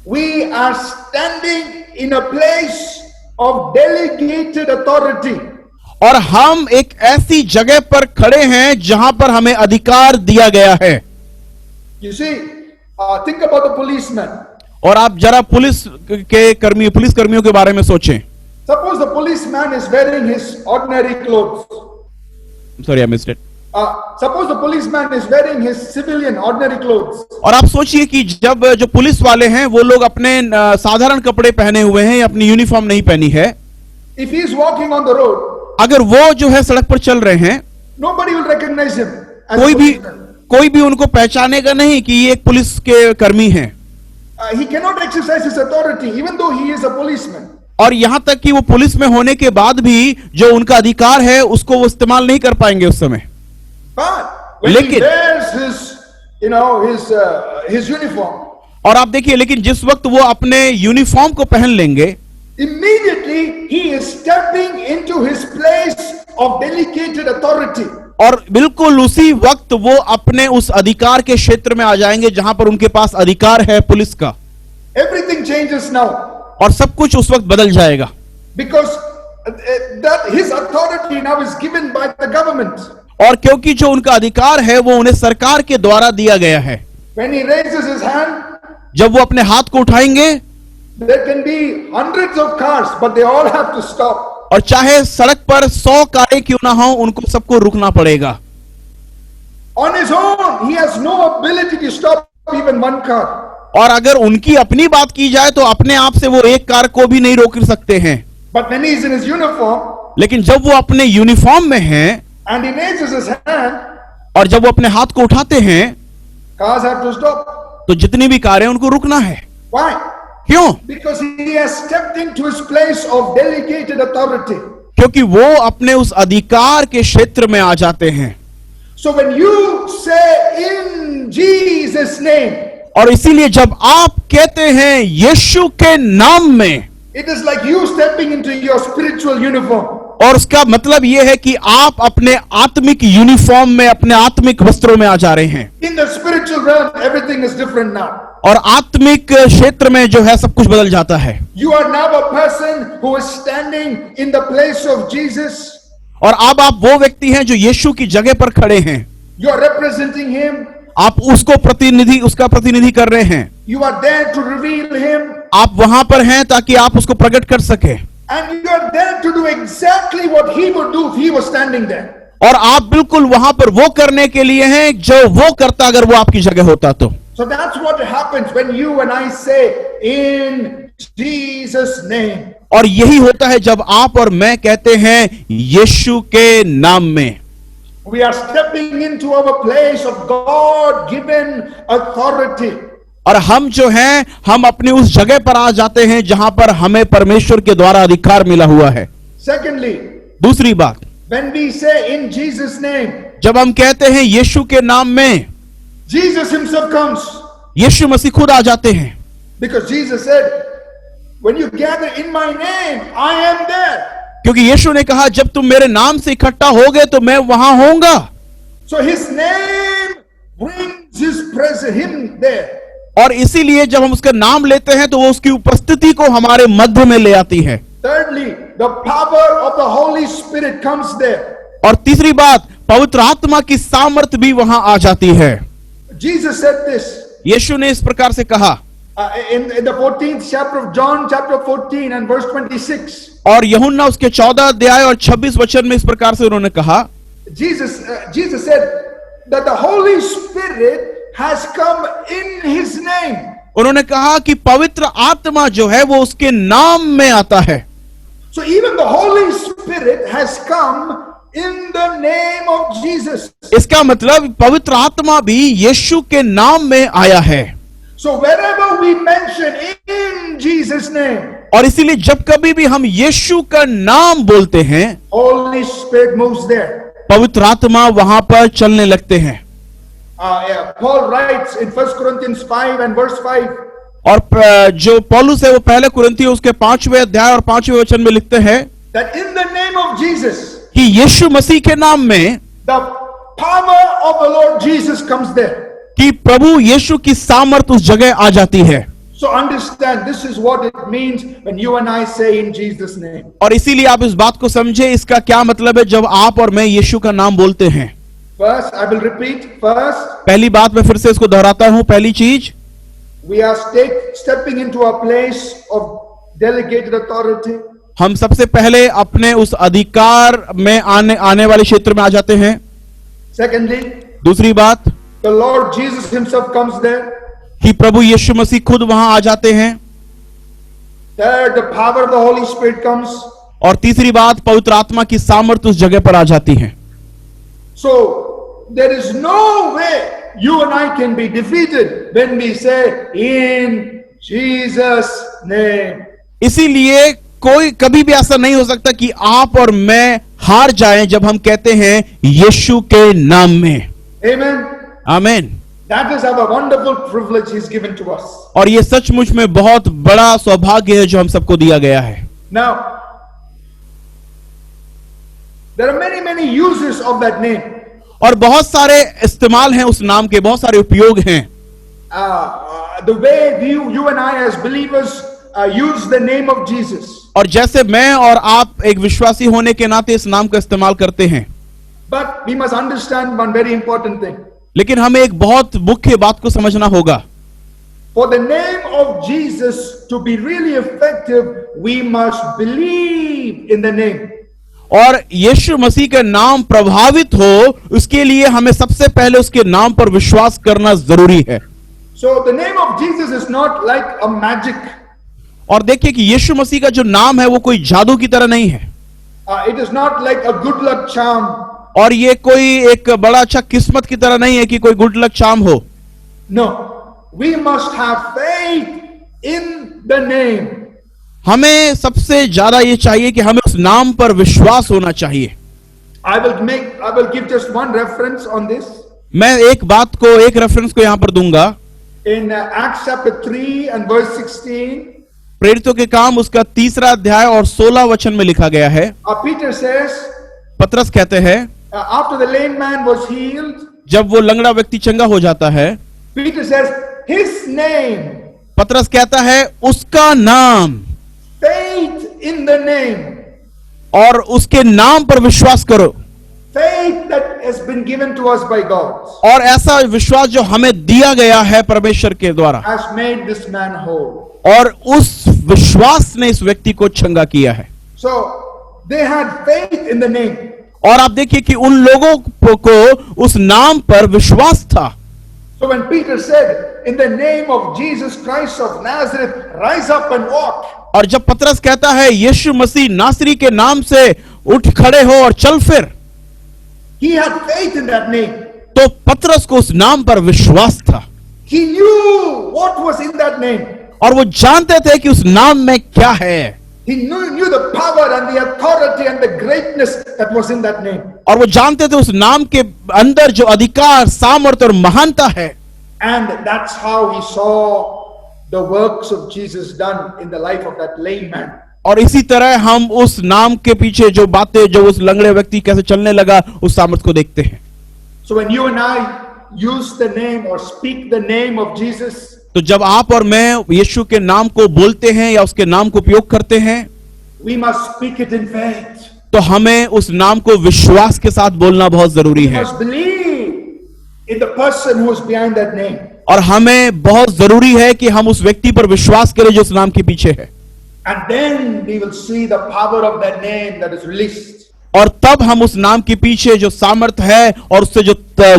Speaker 1: we are standing in a place of delegated authority.
Speaker 2: और हम एक ऐसी जगह पर खड़े हैं जहां पर हमें अधिकार दिया गया है।
Speaker 1: You see, think about the policeman.
Speaker 2: और आप जरा पुलिस कर्मियों के बारे में सोचें।
Speaker 1: Suppose the policeman is wearing his ordinary clothes.
Speaker 2: Sorry, I missed it.
Speaker 1: Suppose the policeman is wearing his civilian ordinary clothes.
Speaker 2: और आप सोचिए कि जब जो पुलिस वाले हैं वो लोग अपने साधारण कपड़े पहने हुए हैं, अपनी यूनिफॉर्म नहीं पहनी है।
Speaker 1: If he is walking on the road,
Speaker 2: अगर वो जो है सड़क पर चल रहे हैं,
Speaker 1: nobody will recognize him as a policeman.
Speaker 2: कोई भी उनको पहचानेगा नहीं कि ये एक पुलिस के कर्मी हैं।
Speaker 1: He cannot exercise his authority even though he is a policeman.
Speaker 2: और यहां तक कि वो पुलिस में होने के बाद भी जो उनका अधिकार है उसको वो इस्तेमाल नहीं कर पाएंगे उस समय।
Speaker 1: But when he wears his uniform,
Speaker 2: और आप देखिए, लेकिन जिस वक्त वो अपने यूनिफॉर्म को पहन लेंगे,
Speaker 1: immediately he is stepping into his place of delegated authority.
Speaker 2: और बिल्कुल उसी वक्त वो अपने उस अधिकार के क्षेत्र में आ जाएंगे जहां पर उनके पास अधिकार है पुलिस का।
Speaker 1: Everything changes now.
Speaker 2: और सब कुछ उस वक्त बदल जाएगा।
Speaker 1: Because that his authority now is given by the government.
Speaker 2: और क्योंकि जो उनका अधिकार है वो उन्हें सरकार के द्वारा दिया गया है।
Speaker 1: When he raises his hand,
Speaker 2: जब वो अपने हाथ को उठाएंगे,
Speaker 1: there can be hundreds of cars, but they all have to stop.
Speaker 2: और चाहे सड़क पर 100 कारें क्यों ना हो, उनको सबको रुकना पड़ेगा।
Speaker 1: On his own, he has no ability to stop even one car.
Speaker 2: और अगर उनकी अपनी बात की जाए तो अपने आप से वो एक कार को भी नहीं रोक सकते हैं।
Speaker 1: But when he is in his uniform
Speaker 2: लेकिन जब वो अपने यूनिफॉर्म में हैं
Speaker 1: and he raises his hand,
Speaker 2: और जब वो अपने हाथ को उठाते हैं,
Speaker 1: cars have to stop.
Speaker 2: तो जितनी भी कारें उनको रुकना है।
Speaker 1: Why?
Speaker 2: क्यों?
Speaker 1: Because he has stepped into his place of delegated authority.
Speaker 2: क्योंकि वो अपने उस अधिकार के क्षेत्र में आ जाते हैं।
Speaker 1: So when you say in Jesus' name,
Speaker 2: और इसीलिए जब आप कहते हैं यीशु के नाम में,
Speaker 1: it is like you stepping into your spiritual uniform.
Speaker 2: और उसका मतलब यह है कि आप अपने आत्मिक यूनिफॉर्म में, अपने आत्मिक वस्त्रों में आ जा रहे हैं।
Speaker 1: In the spiritual realm, everything is different now.
Speaker 2: और आत्मिक क्षेत्र में जो है सब कुछ बदल जाता है।
Speaker 1: You are now a person who is standing in the place of Jesus.
Speaker 2: और अब आप वो व्यक्ति हैं जो यीशु की जगह पर खड़े हैं।
Speaker 1: You are representing him.
Speaker 2: आप उसका प्रतिनिधि कर रहे हैं।
Speaker 1: You are there to reveal him.
Speaker 2: आप वहां पर हैं ताकि आप उसको प्रकट कर सके।
Speaker 1: And you are there to do exactly what he would do if he was standing there.
Speaker 2: और आप बिल्कुल वहां पर वो करने के लिए हैं जो वो करता अगर वो आपकी जगह होता तो।
Speaker 1: So that's what happens when you and I say in Jesus' name.
Speaker 2: और यही होता है जब आप और मैं कहते हैं यीशु के नाम में।
Speaker 1: We are stepping into our place of God-given authority.
Speaker 2: और हम जो हैं, हम अपनी उस जगह पर आ जाते हैं जहां पर हमें परमेश्वर के द्वारा अधिकार मिला हुआ है।
Speaker 1: Secondly,
Speaker 2: दूसरी बात,
Speaker 1: when we say in Jesus' name,
Speaker 2: जब हम कहते हैं यीशु के नाम में,
Speaker 1: Jesus himself comes.
Speaker 2: यीशु मसीह खुद आ जाते हैं।
Speaker 1: Because Jesus said, when you gather in my name, I am there.
Speaker 2: क्योंकि यीशु ने कहा जब तुम मेरे नाम से इकट्ठा होगे तो मैं वहां होऊंगा।
Speaker 1: So his name brings his presence, him there.
Speaker 2: और इसीलिए जब हम उसका नाम लेते हैं तो वो उसकी उपस्थिति को हमारे मध्य में ले आती है।
Speaker 1: Thirdly, the power of the Holy Spirit comes there.
Speaker 2: और तीसरी बात, पवित्र आत्मा की सामर्थ भी वहां आ जाती है।
Speaker 1: Jesus said this
Speaker 2: यीशु ने इस प्रकार से कहा
Speaker 1: in the 14th chapter of John, chapter 14 and verse 26.
Speaker 2: और यूहन्ना उसके 14 अध्याय और 26 वचन में इस प्रकार से उन्होंने कहा,
Speaker 1: Jesus said that the Holy Spirit has come in his name.
Speaker 2: उन्होंने कहा कि पवित्र आत्मा जो है वो उसके नाम में आता है।
Speaker 1: So even the Holy Spirit has come in the name of Jesus.
Speaker 2: इसका मतलब पवित्र आत्मा भी यीशु के नाम में आया है।
Speaker 1: So wherever we mention in Jesus' name,
Speaker 2: और इसीलिए जब कभी भी हम यीशु का नाम बोलते हैं,
Speaker 1: Holy Spirit moves there.
Speaker 2: पवित्र आत्मा वहां पर चलने लगते हैं।
Speaker 1: Paul writes in 1 Corinthians 5 and verse 5.
Speaker 2: और जो पौलुस है वो पहले कुरिन्थियों उसके 5वें अध्याय और 5वें वचन में लिखते हैं
Speaker 1: That in the name of Jesus,
Speaker 2: कि यीशु मसीह के नाम में,
Speaker 1: the power of the Lord Jesus comes there.
Speaker 2: कि प्रभु यीशु की सामर्थ उस जगह आ जाती है।
Speaker 1: So understand, this is what it means when you and I say in Jesus' name.
Speaker 2: और इसीलिए आप इस बात को समझे, इसका क्या मतलब है जब आप और मैं यीशु का नाम बोलते हैं।
Speaker 1: First, I will repeat. First,
Speaker 2: पहली बात मैं फिर से इसको दोहराता हूं। पहली चीज,
Speaker 1: we are stepping into a place of delegated authority.
Speaker 2: हम सबसे पहले अपने उस अधिकार में आने वाले क्षेत्र में आ जाते हैं।
Speaker 1: Secondly,
Speaker 2: दूसरी बात,
Speaker 1: the Lord Jesus himself comes there.
Speaker 2: कि प्रभु यीशु मसीह खुद वहां आ जाते हैं।
Speaker 1: Third, the power of the Holy Spirit comes.
Speaker 2: और तीसरी बात, पवित्र आत्मा की सामर्थ उस जगह पर आ जाती है।
Speaker 1: So there is no way you and I can be defeated when we say in Jesus' name.
Speaker 2: इसीलिए कोई कभी भी ऐसा नहीं हो सकता कि आप और मैं हार जाएं जब हम कहते हैं यीशु के नाम में।
Speaker 1: Amen.
Speaker 2: आमीन।
Speaker 1: That is our wonderful privilege he's given to us.
Speaker 2: और ये सचमुच में बहुत बड़ा सौभाग्य है जो हम सबको दिया गया है।
Speaker 1: Now, there are many uses of that name.
Speaker 2: और बहुत सारे इस्तेमाल हैं उस नाम के, बहुत सारे उपयोग हैं।
Speaker 1: The way you and I as believers use the name of Jesus.
Speaker 2: और जैसे मैं और आप एक विश्वासी होने के नाते इस नाम का इस्तेमाल करते हैं।
Speaker 1: But we must understand one very important thing.
Speaker 2: लेकिन हमें एक बहुत मुख्य बात को समझना होगा।
Speaker 1: For the name of Jesus to be really effective, we must believe in the name.
Speaker 2: और यीशु मसीह का नाम प्रभावित हो, उसके लिए हमें सबसे पहले उसके नाम पर विश्वास करना जरूरी है।
Speaker 1: So the name of Jesus is not like a magic.
Speaker 2: और देखिए कि यीशु मसीह का जो नाम है वो कोई जादू की तरह नहीं है,
Speaker 1: It is not like a good luck charm.
Speaker 2: और ये कोई एक बड़ा अच्छा किस्मत की तरह नहीं है कि कोई गुड लक चार्म हो।
Speaker 1: No, we must have faith in the name.
Speaker 2: हमें सबसे ज्यादा ये चाहिए कि हमें उस नाम पर विश्वास होना चाहिए।
Speaker 1: I will give just one reference on this.
Speaker 2: मैं एक बात को, एक रेफरेंस को यहां पर दूंगा।
Speaker 1: In Acts chapter 3 and verse 16,
Speaker 2: प्रेरितों के काम उसका 3 अध्याय और 16 वचन में लिखा गया है।
Speaker 1: Peter says,
Speaker 2: पतरस कहते हैं,
Speaker 1: after the lame man was healed,
Speaker 2: जब वो लंगड़ा व्यक्ति चंगा हो जाता है,
Speaker 1: Peter says, his name,
Speaker 2: पतरस कहता है उसका नाम,
Speaker 1: faith in the name,
Speaker 2: और उसके नाम पर विश्वास करो।
Speaker 1: faith that has been given to us by God,
Speaker 2: और ऐसा विश्वास जो हमें दिया गया है परमेश्वर के द्वारा,
Speaker 1: has made this man whole.
Speaker 2: और उस विश्वास ने इस व्यक्ति को चंगा किया है।
Speaker 1: So they had faith in the name.
Speaker 2: और आप देखिए कि उन लोगों को उस नाम पर विश्वास था।
Speaker 1: So when Peter said, in the name of Jesus Christ of Nazareth, rise up and walk,
Speaker 2: और जब पतरस कहता है यीशु मसीह नासरी के नाम से उठ खड़े हो और चल फिर,
Speaker 1: he had faith in that name.
Speaker 2: तो पतरस को उस नाम पर विश्वास था।
Speaker 1: He knew what was in that name.
Speaker 2: और वो जानते थे कि उस नाम में क्या है।
Speaker 1: He knew the power and the authority and the greatness that was in that name.
Speaker 2: और वो जानते थे उस नाम के अंदर जो अधिकार, सामर्थ्य और महानता है।
Speaker 1: And that's how he saw the works of Jesus done in the life of that lame man.
Speaker 2: और इसी तरह हम उस नाम के पीछे जो बातें, जो उस लंगड़े व्यक्ति कैसे चलने लगा, उस सामर्थ्य को देखते हैं।
Speaker 1: So when you and I use the name or speak the name of Jesus,
Speaker 2: तो जब आप और मैं यीशु के नाम को बोलते हैं या उसके नाम को उपयोग करते हैं,
Speaker 1: we must speak it in faith.
Speaker 2: तो हमें उस नाम को विश्वास के साथ बोलना बहुत जरूरी
Speaker 1: We
Speaker 2: है।
Speaker 1: must believe in the person who is behind that name.
Speaker 2: और हमें बहुत जरूरी है कि हम उस व्यक्ति पर विश्वास करें जो उस नाम के पीछे है।
Speaker 1: And then we will see the power of that name that is released.
Speaker 2: और तब हम उस नाम के पीछे जो सामर्थ्य है और उससे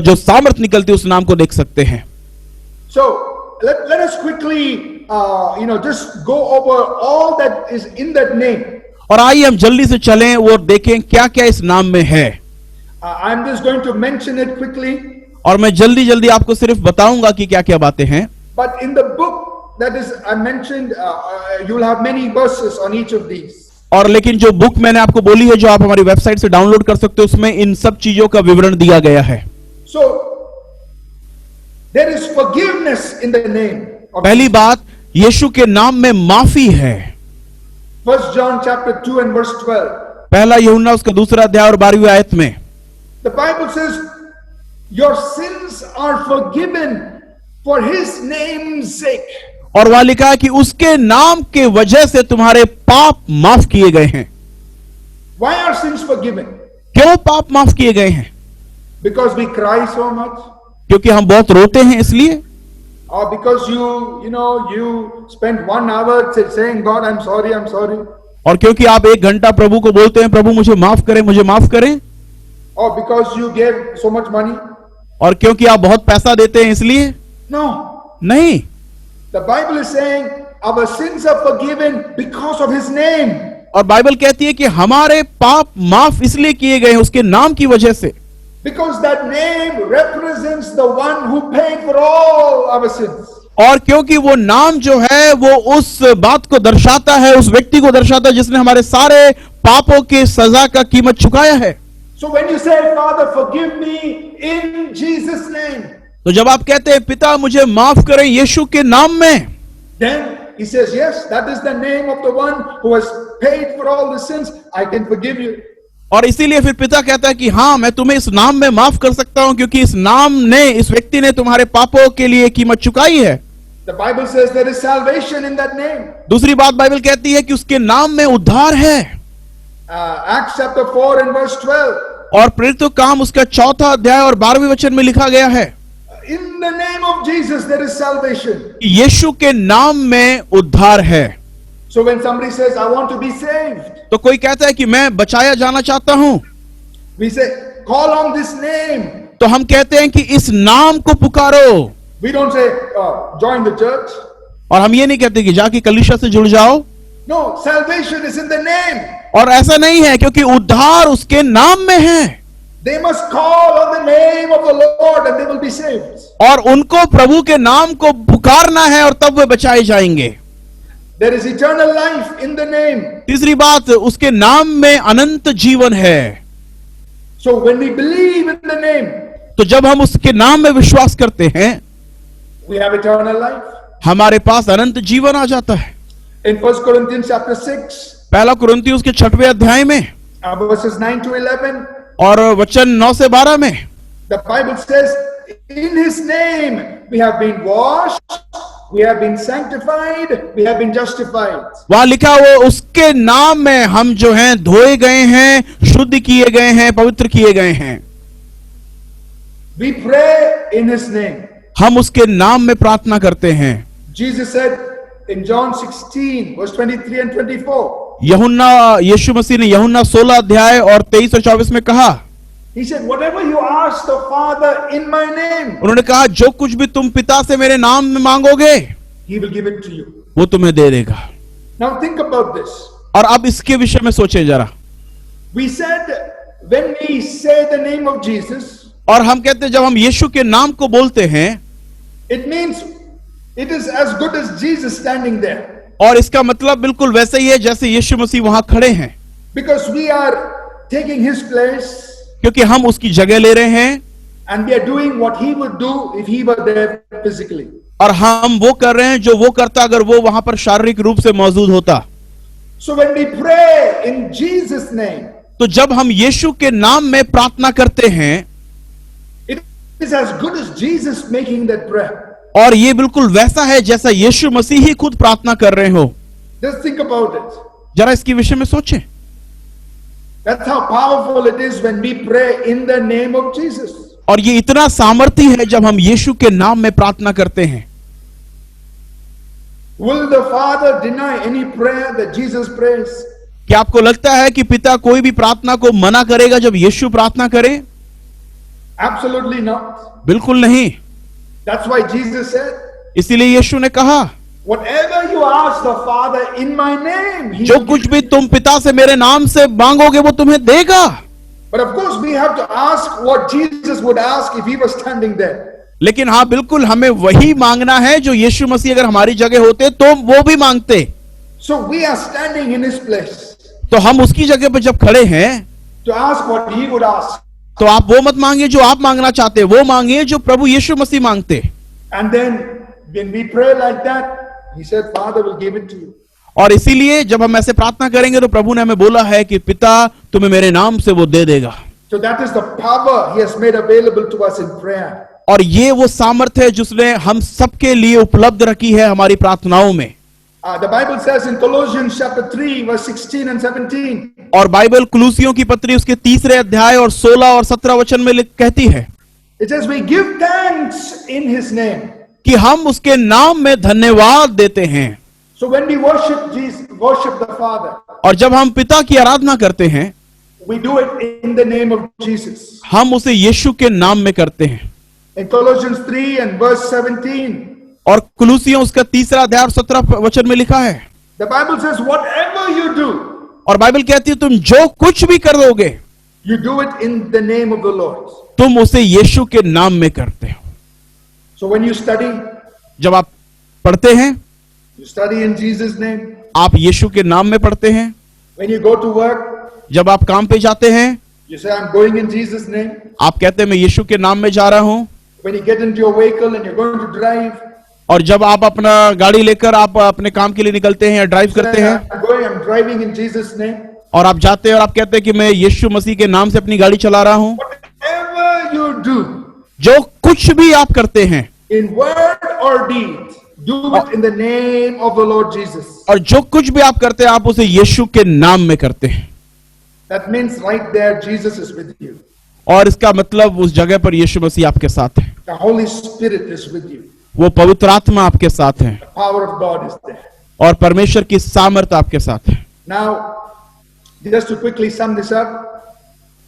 Speaker 2: जो सामर्थ्य निकलती है उस नाम को देख सकते हैं।
Speaker 1: So let us quickly just go over all that is in that name.
Speaker 2: और आइए हम जल्दी से चलें और देखें क्या क्या इस नाम में है।
Speaker 1: I'm just going to mention it quickly.
Speaker 2: और मैं जल्दी जल्दी आपको सिर्फ बताऊंगा कि क्या क्या बातें हैं।
Speaker 1: But in the book that is I mentioned, you will have many verses on each of these.
Speaker 2: और लेकिन जो बुक मैंने आपको बोली है, जो आप हमारी वेबसाइट से डाउनलोड कर सकते हो, उसमें इन सब चीजों का विवरण दिया गया है।
Speaker 1: So there is forgiveness in the name of
Speaker 2: पहली बात, यीशु के नाम में माफी है।
Speaker 1: 1 John chapter 2 and verse 12.
Speaker 2: पहला यूहन्ना उसका 2 अध्याय और 12वीं आयत में
Speaker 1: The Bible says, your sins are forgiven for his name's sake.
Speaker 2: और वहां लिखा है कि उसके नाम के वजह से तुम्हारे पाप माफ किए गए हैं।
Speaker 1: Why are sins forgiven?
Speaker 2: क्यों पाप माफ किए गए हैं?
Speaker 1: Because we cry so much?
Speaker 2: क्योंकि हम बहुत रोते हैं इसलिए?
Speaker 1: Or because you spend 1 hour saying, God, I'm sorry.
Speaker 2: और क्योंकि आप 1 घंटा प्रभु को बोलते हैं, प्रभु मुझे माफ करें, मुझे माफ करें?
Speaker 1: Or because you gave so much money?
Speaker 2: और क्योंकि आप बहुत पैसा देते हैं इसलिए?
Speaker 1: No.
Speaker 2: नहीं।
Speaker 1: The Bible is saying our sins are forgiven because of his name.
Speaker 2: और बाइबल कहती है कि हमारे पाप माफ इसलिए किए गए हैं उसके नाम की वजह से।
Speaker 1: Because that name represents the one who paid for all our sins.
Speaker 2: और क्योंकि वो नाम जो है वो उस बात को दर्शाता है, उस व्यक्ति को दर्शाता है जिसने हमारे सारे पापों की सजा का कीमत चुकाया है।
Speaker 1: So when you say, Father, forgive me in Jesus' name,
Speaker 2: तो जब आप कहते हैं पिता मुझे माफ करें यीशु के नाम में,
Speaker 1: then he says, yes, that is the name of the one who has paid for all the sins. I can forgive you.
Speaker 2: और इसीलिए फिर पिता कहता है कि हाँ, मैं तुम्हें इस नाम में माफ कर सकता हूं क्योंकि इस नाम ने, इस व्यक्ति ने तुम्हारे पापों के लिए कीमत चुकाई है।
Speaker 1: The Bible says there is salvation in that name.
Speaker 2: दूसरी बात बाइबल कहती है कि उसके नाम में उद्धार है।
Speaker 1: Acts chapter 4 and verse 12.
Speaker 2: और प्रेरितों काम उसका 4 अध्याय और 12वें वचन में लिखा गया है,
Speaker 1: in the name of Jesus there is salvation.
Speaker 2: यीशु के नाम में उद्धार है।
Speaker 1: So when somebody says, I want to be saved,
Speaker 2: तो कोई कहता है कि मैं बचाया जाना चाहता हूं,
Speaker 1: we say, call on this name.
Speaker 2: तो हम कहते हैं कि इस नाम को पुकारो।
Speaker 1: We don't say, join the church.
Speaker 2: और हम ये नहीं कहते कि जाके कलीसिया से जुड़ जाओ।
Speaker 1: No, salvation is in the name.
Speaker 2: और ऐसा नहीं है, क्योंकि उद्धार उसके नाम में है।
Speaker 1: They must call on the name of the Lord and they will be saved.
Speaker 2: और उनको प्रभु के नाम को पुकारना है और तब वे बचाए जाएंगे।
Speaker 1: There is eternal life in the name.
Speaker 2: तीसरी बात, उसके नाम में अनंत जीवन है।
Speaker 1: So when we believe in the name,
Speaker 2: तो जब हम उसके नाम में विश्वास करते हैं,
Speaker 1: we have eternal life.
Speaker 2: हमारे पास अनंत जीवन आ जाता है।
Speaker 1: In 1 Corinthians chapter 6,
Speaker 2: पहला कुरिन्थियों के 6वें अध्याय में
Speaker 1: verses 9 to 11,
Speaker 2: और वचन 9 से 12 में
Speaker 1: the Bible says, in his name we have been washed, we have been sanctified, we have been justified.
Speaker 2: वहां लिखा हुआ, उसके नाम में हम जो हैं धोए गए हैं, शुद्ध किए गए हैं, पवित्र किए गए हैं।
Speaker 1: We pray in his name.
Speaker 2: हम उसके नाम में प्रार्थना करते हैं।
Speaker 1: Jesus said in John 16 verse 23 and 24,
Speaker 2: यूहन्ना, यीशु मसीह ने यूहन्ना 16 अध्याय और 23 और 24 में कहा,
Speaker 1: he said, whatever you ask the Father in my name,
Speaker 2: उन्होंने कहा, जो कुछ भी तुम पिता से मेरे नाम में मांगोगे
Speaker 1: he will give it to you.
Speaker 2: वो तुम्हें दे देगा।
Speaker 1: Now think about this.
Speaker 2: और अब इसके विषय में सोचें जरा।
Speaker 1: We said when we say the name of Jesus,
Speaker 2: और हम कहते हैं जब हम यीशु के नाम को बोलते हैं,
Speaker 1: it means it is as good as Jesus standing there.
Speaker 2: और इसका मतलब बिल्कुल वैसे ही है जैसे यीशु मसीह वहां खड़े हैं,
Speaker 1: Because we are taking his place
Speaker 2: क्योंकि हम उसकी जगह ले रहे हैं
Speaker 1: and we are doing what he would do if he were there physically.
Speaker 2: और हम वो कर रहे हैं जो वो करता अगर वो वहां पर शारीरिक रूप से मौजूद होता।
Speaker 1: So when we pray in Jesus' name,
Speaker 2: तो जब हम यीशु के नाम में प्रार्थना करते हैं,
Speaker 1: it is as good as Jesus making that prayer.
Speaker 2: और ये बिल्कुल वैसा है जैसा यीशु मसीह ही खुद प्रार्थना कर रहे हो।
Speaker 1: Just think about it.
Speaker 2: जरा इसके विषय में सोचें।
Speaker 1: That's how powerful it is when we pray in the name of Jesus.
Speaker 2: और ये इतना सामर्थी है जब हम यीशु के नाम में प्रार्थना करते हैं।
Speaker 1: Will the Father deny any prayer that Jesus prays?
Speaker 2: क्या आपको लगता है कि पिता कोई भी प्रार्थना को मना करेगा जब यीशु प्रार्थना करे?
Speaker 1: Absolutely not.
Speaker 2: बिल्कुल नहीं।
Speaker 1: That's why Jesus said,
Speaker 2: इसीलिए यीशु ने कहा,
Speaker 1: whatever you ask the Father in my name, he
Speaker 2: जो
Speaker 1: will
Speaker 2: कुछ
Speaker 1: give
Speaker 2: भी तुम पिता से मेरे नाम से मांगोगे वो तुम्हें देगा।
Speaker 1: But of course we have to ask what Jesus would ask if he was standing there.
Speaker 2: लेकिन हाँ, बिल्कुल हमें वही मांगना है जो यीशु मसीह अगर हमारी जगह होते तो वो भी मांगते।
Speaker 1: So we are standing in his place
Speaker 2: तो हम उसकी जगह पर जब खड़े हैं,
Speaker 1: to ask what he would ask.
Speaker 2: तो आप वो मत मांगिए जो आप मांगना चाहते, वो मांगिए जो प्रभु यीशु मसीह मांगते।
Speaker 1: And then when we pray like that, he said, Father will give it to you.
Speaker 2: और इसीलिए जब हम ऐसे प्रार्थना करेंगे तो प्रभु ने हमें बोला है कि पिता तुम्हें मेरे नाम से वो दे देगा।
Speaker 1: So that is the power he has made available to us in prayer.
Speaker 2: और ये वो सामर्थ्य है जिसने हम सबके लिए उपलब्ध रखी है हमारी प्रार्थनाओं में।
Speaker 1: The Bible says in Colossians chapter 3 verse 16 and 17.
Speaker 2: और बाइबल कुलूसियों की पत्री उसके 3 अध्याय और 16 और 17 वचन में कहती है,
Speaker 1: It says we give thanks in his name.
Speaker 2: कि हम उसके नाम में धन्यवाद देते हैं।
Speaker 1: So when we worship Jesus, worship the Father,
Speaker 2: और जब हम पिता की आराधना करते हैं,
Speaker 1: we do it in the name of Jesus.
Speaker 2: हम उसे यीशु के नाम में करते हैं।
Speaker 1: In Colossians 3 and verse 17,
Speaker 2: और कुलूसियों उसका 3 अध्याय और 17 वचन में लिखा है,
Speaker 1: the Bible says whatever you do,
Speaker 2: और बाइबल कहती है तुम जो कुछ भी कर दोगे,
Speaker 1: you do it in the name of the Lord.
Speaker 2: तुम उसे यीशु के नाम में करते हो।
Speaker 1: So when you study,
Speaker 2: जब आप पढ़ते हैं,
Speaker 1: you study in Jesus' name.
Speaker 2: आप यीशु के नाम में पढ़ते हैं।
Speaker 1: When you go to work,
Speaker 2: जब आप काम पे जाते हैं,
Speaker 1: you say, I'm going in Jesus' name.
Speaker 2: आप कहते हैं मैं यीशु के नाम में जा रहा हूं।
Speaker 1: When you get into your vehicle and you're going to drive,
Speaker 2: और जब आप अपना गाड़ी लेकर आप अपने काम के लिए निकलते हैं या ड्राइव
Speaker 1: you say,
Speaker 2: करते हैं,
Speaker 1: I'm driving in Jesus' name.
Speaker 2: और आप जाते हैं और आप कहते हैं कि मैं यीशु मसीह के नाम से अपनी गाड़ी चला रहा हूं।
Speaker 1: Whatever you do,
Speaker 2: जो कुछ भी आप करते हैं,
Speaker 1: in word or deed, do it in the name of the Lord Jesus.
Speaker 2: और जो कुछ भी आप करते हैं आप उसे यीशु के नाम में करते हैं।
Speaker 1: That means right there Jesus is with you.
Speaker 2: और इसका मतलब उस जगह पर यीशु मसीह आपके साथ है,
Speaker 1: The Holy Spirit is with you.
Speaker 2: वो पवित्र आत्मा आपके साथ है
Speaker 1: The power of God is there.
Speaker 2: और परमेश्वर की सामर्थ्य आपके साथ है।
Speaker 1: Now, just to quickly sum this up,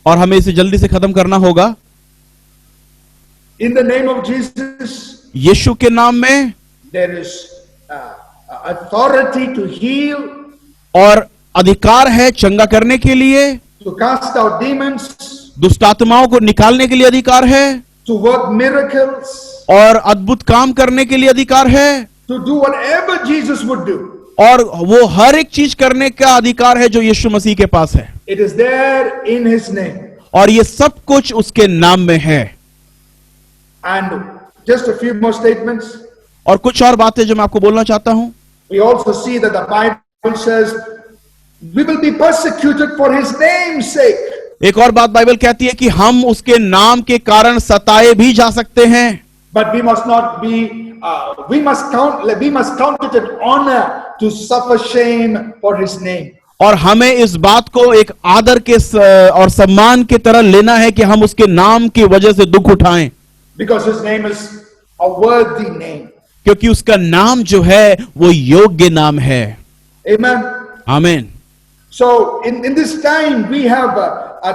Speaker 2: और हमें इसे जल्दी से खत्म करना होगा।
Speaker 1: in the name of Jesus,
Speaker 2: यीशु के नाम में
Speaker 1: there is authority to heal,
Speaker 2: और अधिकार है चंगा करने के लिए,
Speaker 1: to cast out demons,
Speaker 2: दुष्ट आत्माओं को निकालने के लिए अधिकार है,
Speaker 1: to work miracles,
Speaker 2: और अद्भुत काम करने के लिए अधिकार है,
Speaker 1: to do whatever Jesus would do.
Speaker 2: और वो हर एक चीज करने का अधिकार है जो यीशु मसीह के पास है,
Speaker 1: It is there in His name.
Speaker 2: और ये सब कुछ उसके नाम में है।
Speaker 1: And just a few more statements.
Speaker 2: और कुछ और बातें जो मैं आपको बोलना चाहता हूं।
Speaker 1: We also see that the Bible says we will be persecuted for His name's sake.
Speaker 2: एक और बात बाइबल कहती है कि हम उसके नाम के कारण सताए भी जा सकते हैं,
Speaker 1: But we must not be, we must count it an honor to suffer shame for His name.
Speaker 2: और हमें इस बात को एक आदर के और सम्मान की तरह लेना है कि हम उसके नाम की वजह से दुख उठाएं,
Speaker 1: Because His name is a worthy name.
Speaker 2: क्योंकि उसका नाम जो है वो योग्य नाम है।
Speaker 1: Amen.
Speaker 2: आमीन।
Speaker 1: So in this time we have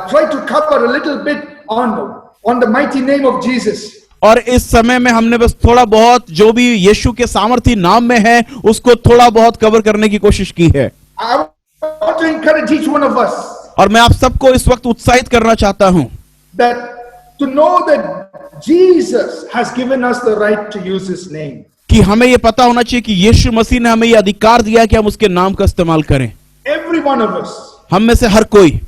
Speaker 1: tried to cover a little bit on the mighty name of Jesus.
Speaker 2: और इस समय में हमने बस थोड़ा बहुत जो भी यीशु के सामर्थी नाम में है उसको थोड़ा बहुत कवर करने की कोशिश की है।
Speaker 1: I want to encourage each one of us
Speaker 2: और मैं आप सबको इस वक्त उत्साहित करना चाहता हूं
Speaker 1: that to know that Jesus has given us the right to use His name.
Speaker 2: कि हमें यह पता होना चाहिए कि यीशु मसीह ने हमें यह अधिकार दिया कि हम उसके नाम का इस्तेमाल करें।
Speaker 1: Every one of us,
Speaker 2: हम में से हर कोई,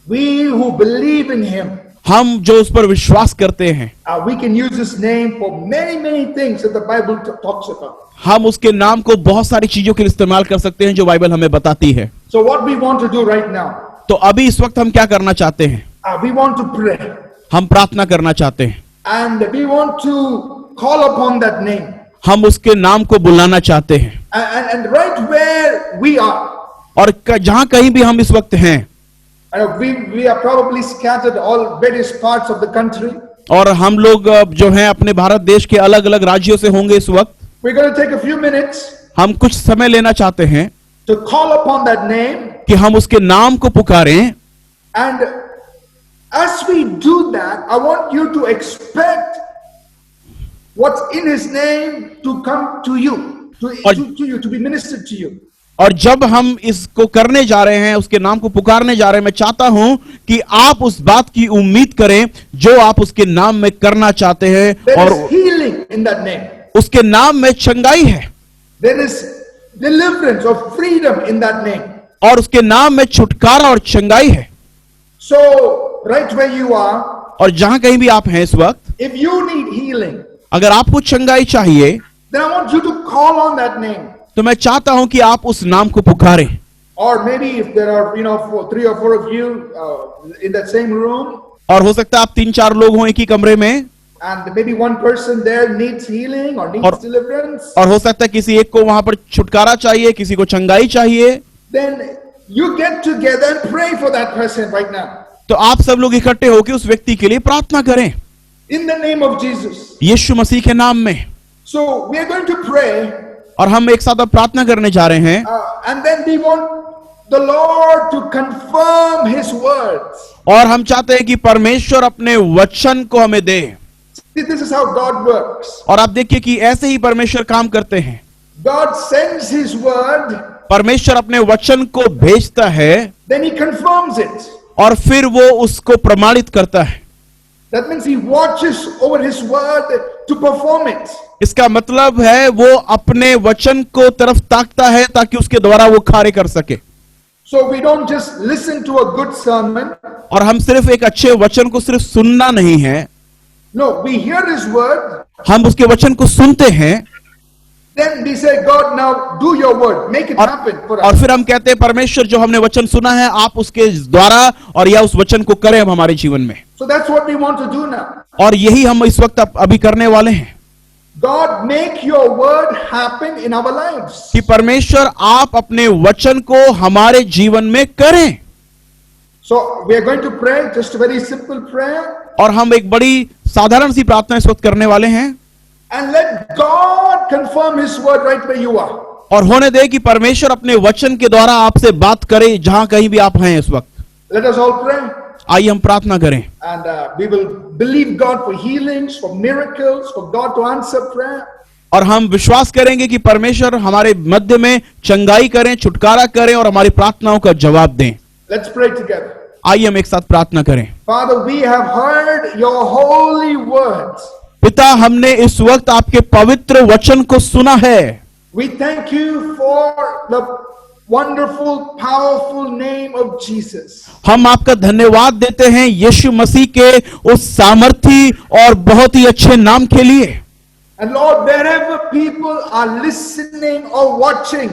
Speaker 1: we who believe in Him,
Speaker 2: हम जो उस पर विश्वास करते हैं,
Speaker 1: we can use His name for many things that the Bible talks about.
Speaker 2: हम उसके नाम को बहुत सारी चीजों के लिए इस्तेमाल कर सकते हैं जो बाइबल हमें बताती है।
Speaker 1: So what we want to do right now,
Speaker 2: तो अभी इस वक्त हम क्या करना चाहते हैं?
Speaker 1: we want to pray
Speaker 2: हम प्रार्थना करना चाहते हैं,
Speaker 1: and we want to call upon that name.
Speaker 2: हम उसके नाम को बुलाना चाहते हैं,
Speaker 1: And right where we are,
Speaker 2: और जहां कहीं भी हम इस वक्त हैं,
Speaker 1: we are probably scattered all various parts of the country.
Speaker 2: और हम लोग जो हैं अपने भारत देश के अलग अलग राज्यों से होंगे इस वक्त।
Speaker 1: We're going to take a few minutes
Speaker 2: हम कुछ समय लेना चाहते हैं
Speaker 1: to call upon that name.
Speaker 2: कि हम उसके नाम को पुकारें,
Speaker 1: And as we do that, I want you to expect what's in His name to come to you, to be ministered to you.
Speaker 2: और जब हम इसको करने जा रहे हैं, उसके नाम को पुकारने जा रहे हैं, मैं चाहता हूं कि आप उस बात की उम्मीद करें जो आप उसके नाम में करना चाहते हैं।
Speaker 1: There
Speaker 2: और
Speaker 1: is healing in that name.
Speaker 2: उसके नाम में चंगाई है,
Speaker 1: There is deliverance or freedom in that name.
Speaker 2: और उसके नाम में छुटकारा और चंगाई है।
Speaker 1: So right where you are,
Speaker 2: और जहां कहीं भी आप हैं इस वक्त,
Speaker 1: if you need healing,
Speaker 2: अगर आपको चंगाई चाहिए
Speaker 1: then I want you to call on that name.
Speaker 2: तो मैं चाहता हूं कि आप उस नाम को पुकारें।
Speaker 1: Or maybe if there are 3 or 4 of you in that same room,
Speaker 2: और हो सकता है आप 3-4 लोग हों एक ही कमरे में,
Speaker 1: and maybe one person there needs healing or needs deliverance,
Speaker 2: और हो सकता है किसी एक को वहां पर छुटकारा चाहिए, किसी को चंगाई चाहिए,
Speaker 1: then you get together and pray for that person right now.
Speaker 2: तो आप सब लोग इकट्ठे होकर उस व्यक्ति के लिए प्रार्थना करें
Speaker 1: In the name of Jesus.
Speaker 2: यीशु मसीह के नाम में।
Speaker 1: So we are going to pray,
Speaker 2: और हम एक साथ अब प्रार्थना करने जा रहे हैं,
Speaker 1: and then we want the Lord to confirm His words.
Speaker 2: और हम चाहते हैं कि परमेश्वर अपने वचन को हमें दे।
Speaker 1: See, this is how God works.
Speaker 2: और आप देखिए कि ऐसे ही परमेश्वर काम करते हैं।
Speaker 1: God sends His word,
Speaker 2: परमेश्वर अपने वचन को भेजता है,
Speaker 1: then He confirms it.
Speaker 2: और फिर वो उसको प्रमाणित करता है।
Speaker 1: That means He watches over His word to perform it.
Speaker 2: इसका मतलब है वो अपने वचन को तरफ ताकता है ताकि उसके द्वारा वो कार्य कर सके।
Speaker 1: So we don't just listen to a good sermon.
Speaker 2: और हम सिर्फ एक अच्छे वचन को सिर्फ सुनना नहीं है,
Speaker 1: No, we hear His word,
Speaker 2: हम उसके वचन को सुनते हैं,
Speaker 1: then we say, God, now do your word, make it happen for
Speaker 2: और
Speaker 1: us.
Speaker 2: फिर हम कहते हैं परमेश्वर जो हमने वचन सुना है आप उसके द्वारा और या उस वचन को करें अब हमारे जीवन में।
Speaker 1: So that's what we want to do now.
Speaker 2: और यही हम इस वक्त अभी करने वाले हैं
Speaker 1: God, make your word happen in our lives.
Speaker 2: कि परमेश्वर आप अपने वचन को हमारे जीवन में करें।
Speaker 1: So we are going to pray, just a very simple prayer.
Speaker 2: और हम एक बड़ी साधारण सी प्रार्थना इस वक्त करने वाले हैं,
Speaker 1: And let God confirm His word right where you are.
Speaker 2: और होने दे कि परमेश्वर अपने वचन के द्वारा आपसे बात करे जहां कहीं भी आप हैं इस वक्त।
Speaker 1: Let us all pray.
Speaker 2: आइए हम प्रार्थना करें
Speaker 1: And we will believe God for healings, for miracles, for God to answer prayer.
Speaker 2: और हम विश्वास करेंगे कि परमेश्वर हमारे मध्य में चंगाई करें, छुटकारा करें और हमारी प्रार्थनाओं का जवाब दें।
Speaker 1: Let's pray together.
Speaker 2: आइए हम एक साथ प्रार्थना करें।
Speaker 1: Father, we have heard your holy words.
Speaker 2: पिता, हमने इस वक्त आपके पवित्र वचन को सुना है।
Speaker 1: We thank you for the wonderful, powerful name of Jesus.
Speaker 2: हम आपका धन्यवाद देते हैं यीशु मसीह के उस सामर्थी और बहुत ही अच्छे नाम के लिए।
Speaker 1: And Lord, wherever people are listening or watching,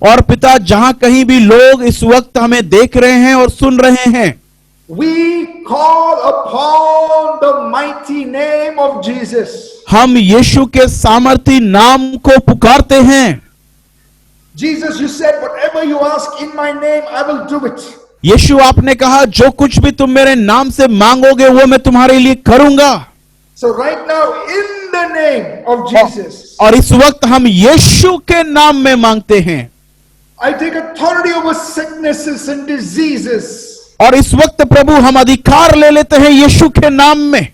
Speaker 2: और पिता, जहां कहीं भी लोग इस वक्त हमें देख रहे हैं और सुन रहे हैं,
Speaker 1: we call upon the mighty name of Jesus.
Speaker 2: हम यीशु के सामर्थी नाम को पुकारते हैं।
Speaker 1: Jesus, you said, whatever you ask in my name, I will do it.
Speaker 2: यीशु, आपने कहा जो कुछ भी तुम मेरे नाम से मांगोगे वो मैं तुम्हारे लिए करूंगा।
Speaker 1: So right now, in the name of Jesus,
Speaker 2: और इस वक्त हम यीशु के नाम में मांगते हैं।
Speaker 1: I take authority over sicknesses and diseases.
Speaker 2: और इस वक्त प्रभु हम अधिकार ले लेते हैं यीशु के नाम में।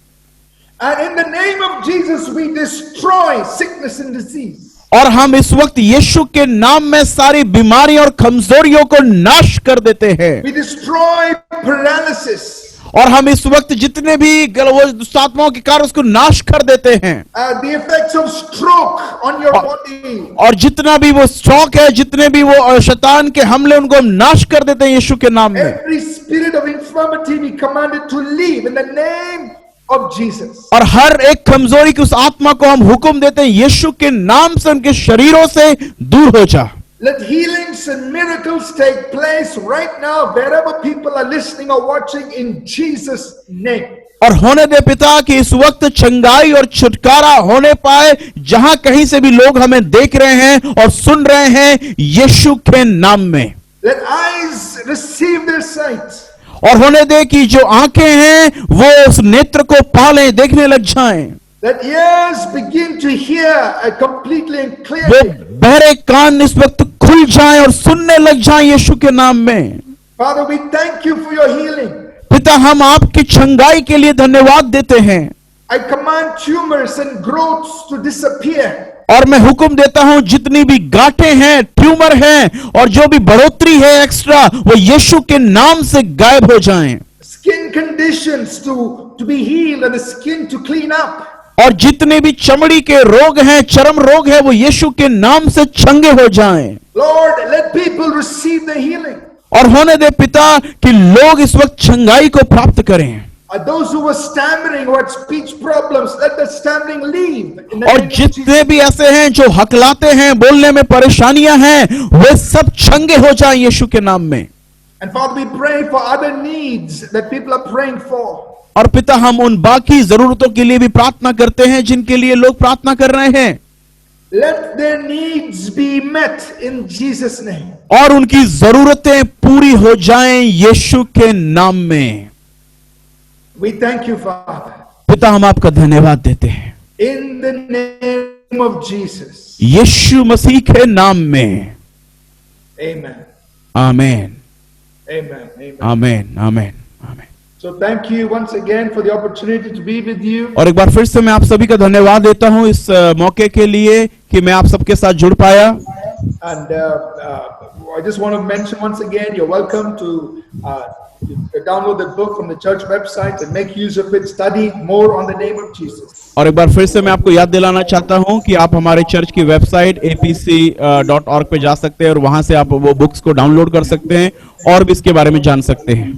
Speaker 1: And in the name of Jesus, we destroy sickness and disease.
Speaker 2: और हम इस वक्त यीशु के नाम में सारी बीमारी और कमजोरियों को नाश कर देते हैं।
Speaker 1: We destroy paralysis.
Speaker 2: और हम इस वक्त जितने भी वो दुष्ट आत्माओं के कारण उसको नाश कर देते हैं।
Speaker 1: The effects of stroke on your body.
Speaker 2: और जितना भी वो स्ट्रोक है, जितने भी वो शैतान के हमले, उनको हम नाश कर देते हैं यीशु के नाम में।
Speaker 1: Every spirit of infirmity we command it to leave in the name of Jesus.
Speaker 2: और हर एक कमजोरी की उस आत्मा को हम हुक्म देते हैं यीशु के नाम से उनके शरीरों से दूर हो जा।
Speaker 1: Let healings and miracles take place right now wherever people are listening or watching in Jesus' name.
Speaker 2: और होने दे पिता कि इस वक्त चंगाई और छुटकारा होने पाए जहां कहीं से भी लोग हमें देख रहे हैं और सुन रहे हैं यीशु के नाम में।
Speaker 1: Let eyes receive their sight.
Speaker 2: और होने दे कि जो आंखें हैं वो उस नेत्र को पालें, देखने लग जाएं।
Speaker 1: Let ears begin to hear completely and
Speaker 2: वो
Speaker 1: clearly.
Speaker 2: बहरे कान इस वक्त खुल जाएं और सुनने लग जाएं यीशु के नाम में।
Speaker 1: Father, we thank you for your healing.
Speaker 2: पिता, हम आपकी चंगाई के लिए धन्यवाद देते हैं।
Speaker 1: I command tumors and growths to disappear.
Speaker 2: और मैं हुक्म देता हूं जितनी भी गांठें हैं, ट्यूमर हैं और जो भी बढ़ोतरी है एक्स्ट्रा, वो यीशु के नाम से गायब हो जाएं।
Speaker 1: Skin conditions to be healed and the skin to clean up.
Speaker 2: और जितने भी चमड़ी के रोग हैं, चर्म रोग है, वो यीशु के नाम से चंगे हो जाएं।
Speaker 1: Lord, let people receive the healing.
Speaker 2: और होने दे पिता कि लोग इस वक्त चंगाई को प्राप्त करें।
Speaker 1: Those who were stammering, who had speech problems, let the stammering leave. In the
Speaker 2: और
Speaker 1: name of
Speaker 2: जितने
Speaker 1: Jesus.
Speaker 2: भी ऐसे हैं जो हकलाते हैं, बोलने में परेशानियां हैं, वे सब चंगे हो जाएं यीशु के नाम में।
Speaker 1: And Father, we pray for other needs that people are praying for.
Speaker 2: और पिता, हम उन बाकी जरूरतों के लिए भी प्रार्थना करते हैं जिनके लिए लोग प्रार्थना कर रहे हैं।
Speaker 1: Let their needs be met in Jesus' name.
Speaker 2: और उनकी जरूरतें पूरी हो जाएं यीशु के नाम में।
Speaker 1: We thank you, Father.
Speaker 2: पिता, हम आपका धन्यवाद देते हैं
Speaker 1: In the name of Jesus.
Speaker 2: यीशु मसीह के नाम में।
Speaker 1: Amen.
Speaker 2: आमीन,
Speaker 1: Amen. Amen.
Speaker 2: आमीन, आमीन, आमीन।
Speaker 1: So thank you once again for the opportunity to be with you.
Speaker 2: और एक बार फिर से मैं आप सभी का धन्यवाद देता हूं इस मौके के लिए कि मैं आप सबके साथ जुड़ पाया।
Speaker 1: And I just want to mention once again, you're welcome to download the book from the church website and make use of it. Study more on the name of Jesus.
Speaker 2: और एक बार फिर से मैं आपको याद दिलाना चाहता हूं कि आप हमारे चर्च की वेबसाइट apc.org पे जा सकते हैं और वहां से आप वो बुक्स को डाउनलोड कर सकते हैं और भी इसके बारे में जान सकते हैं।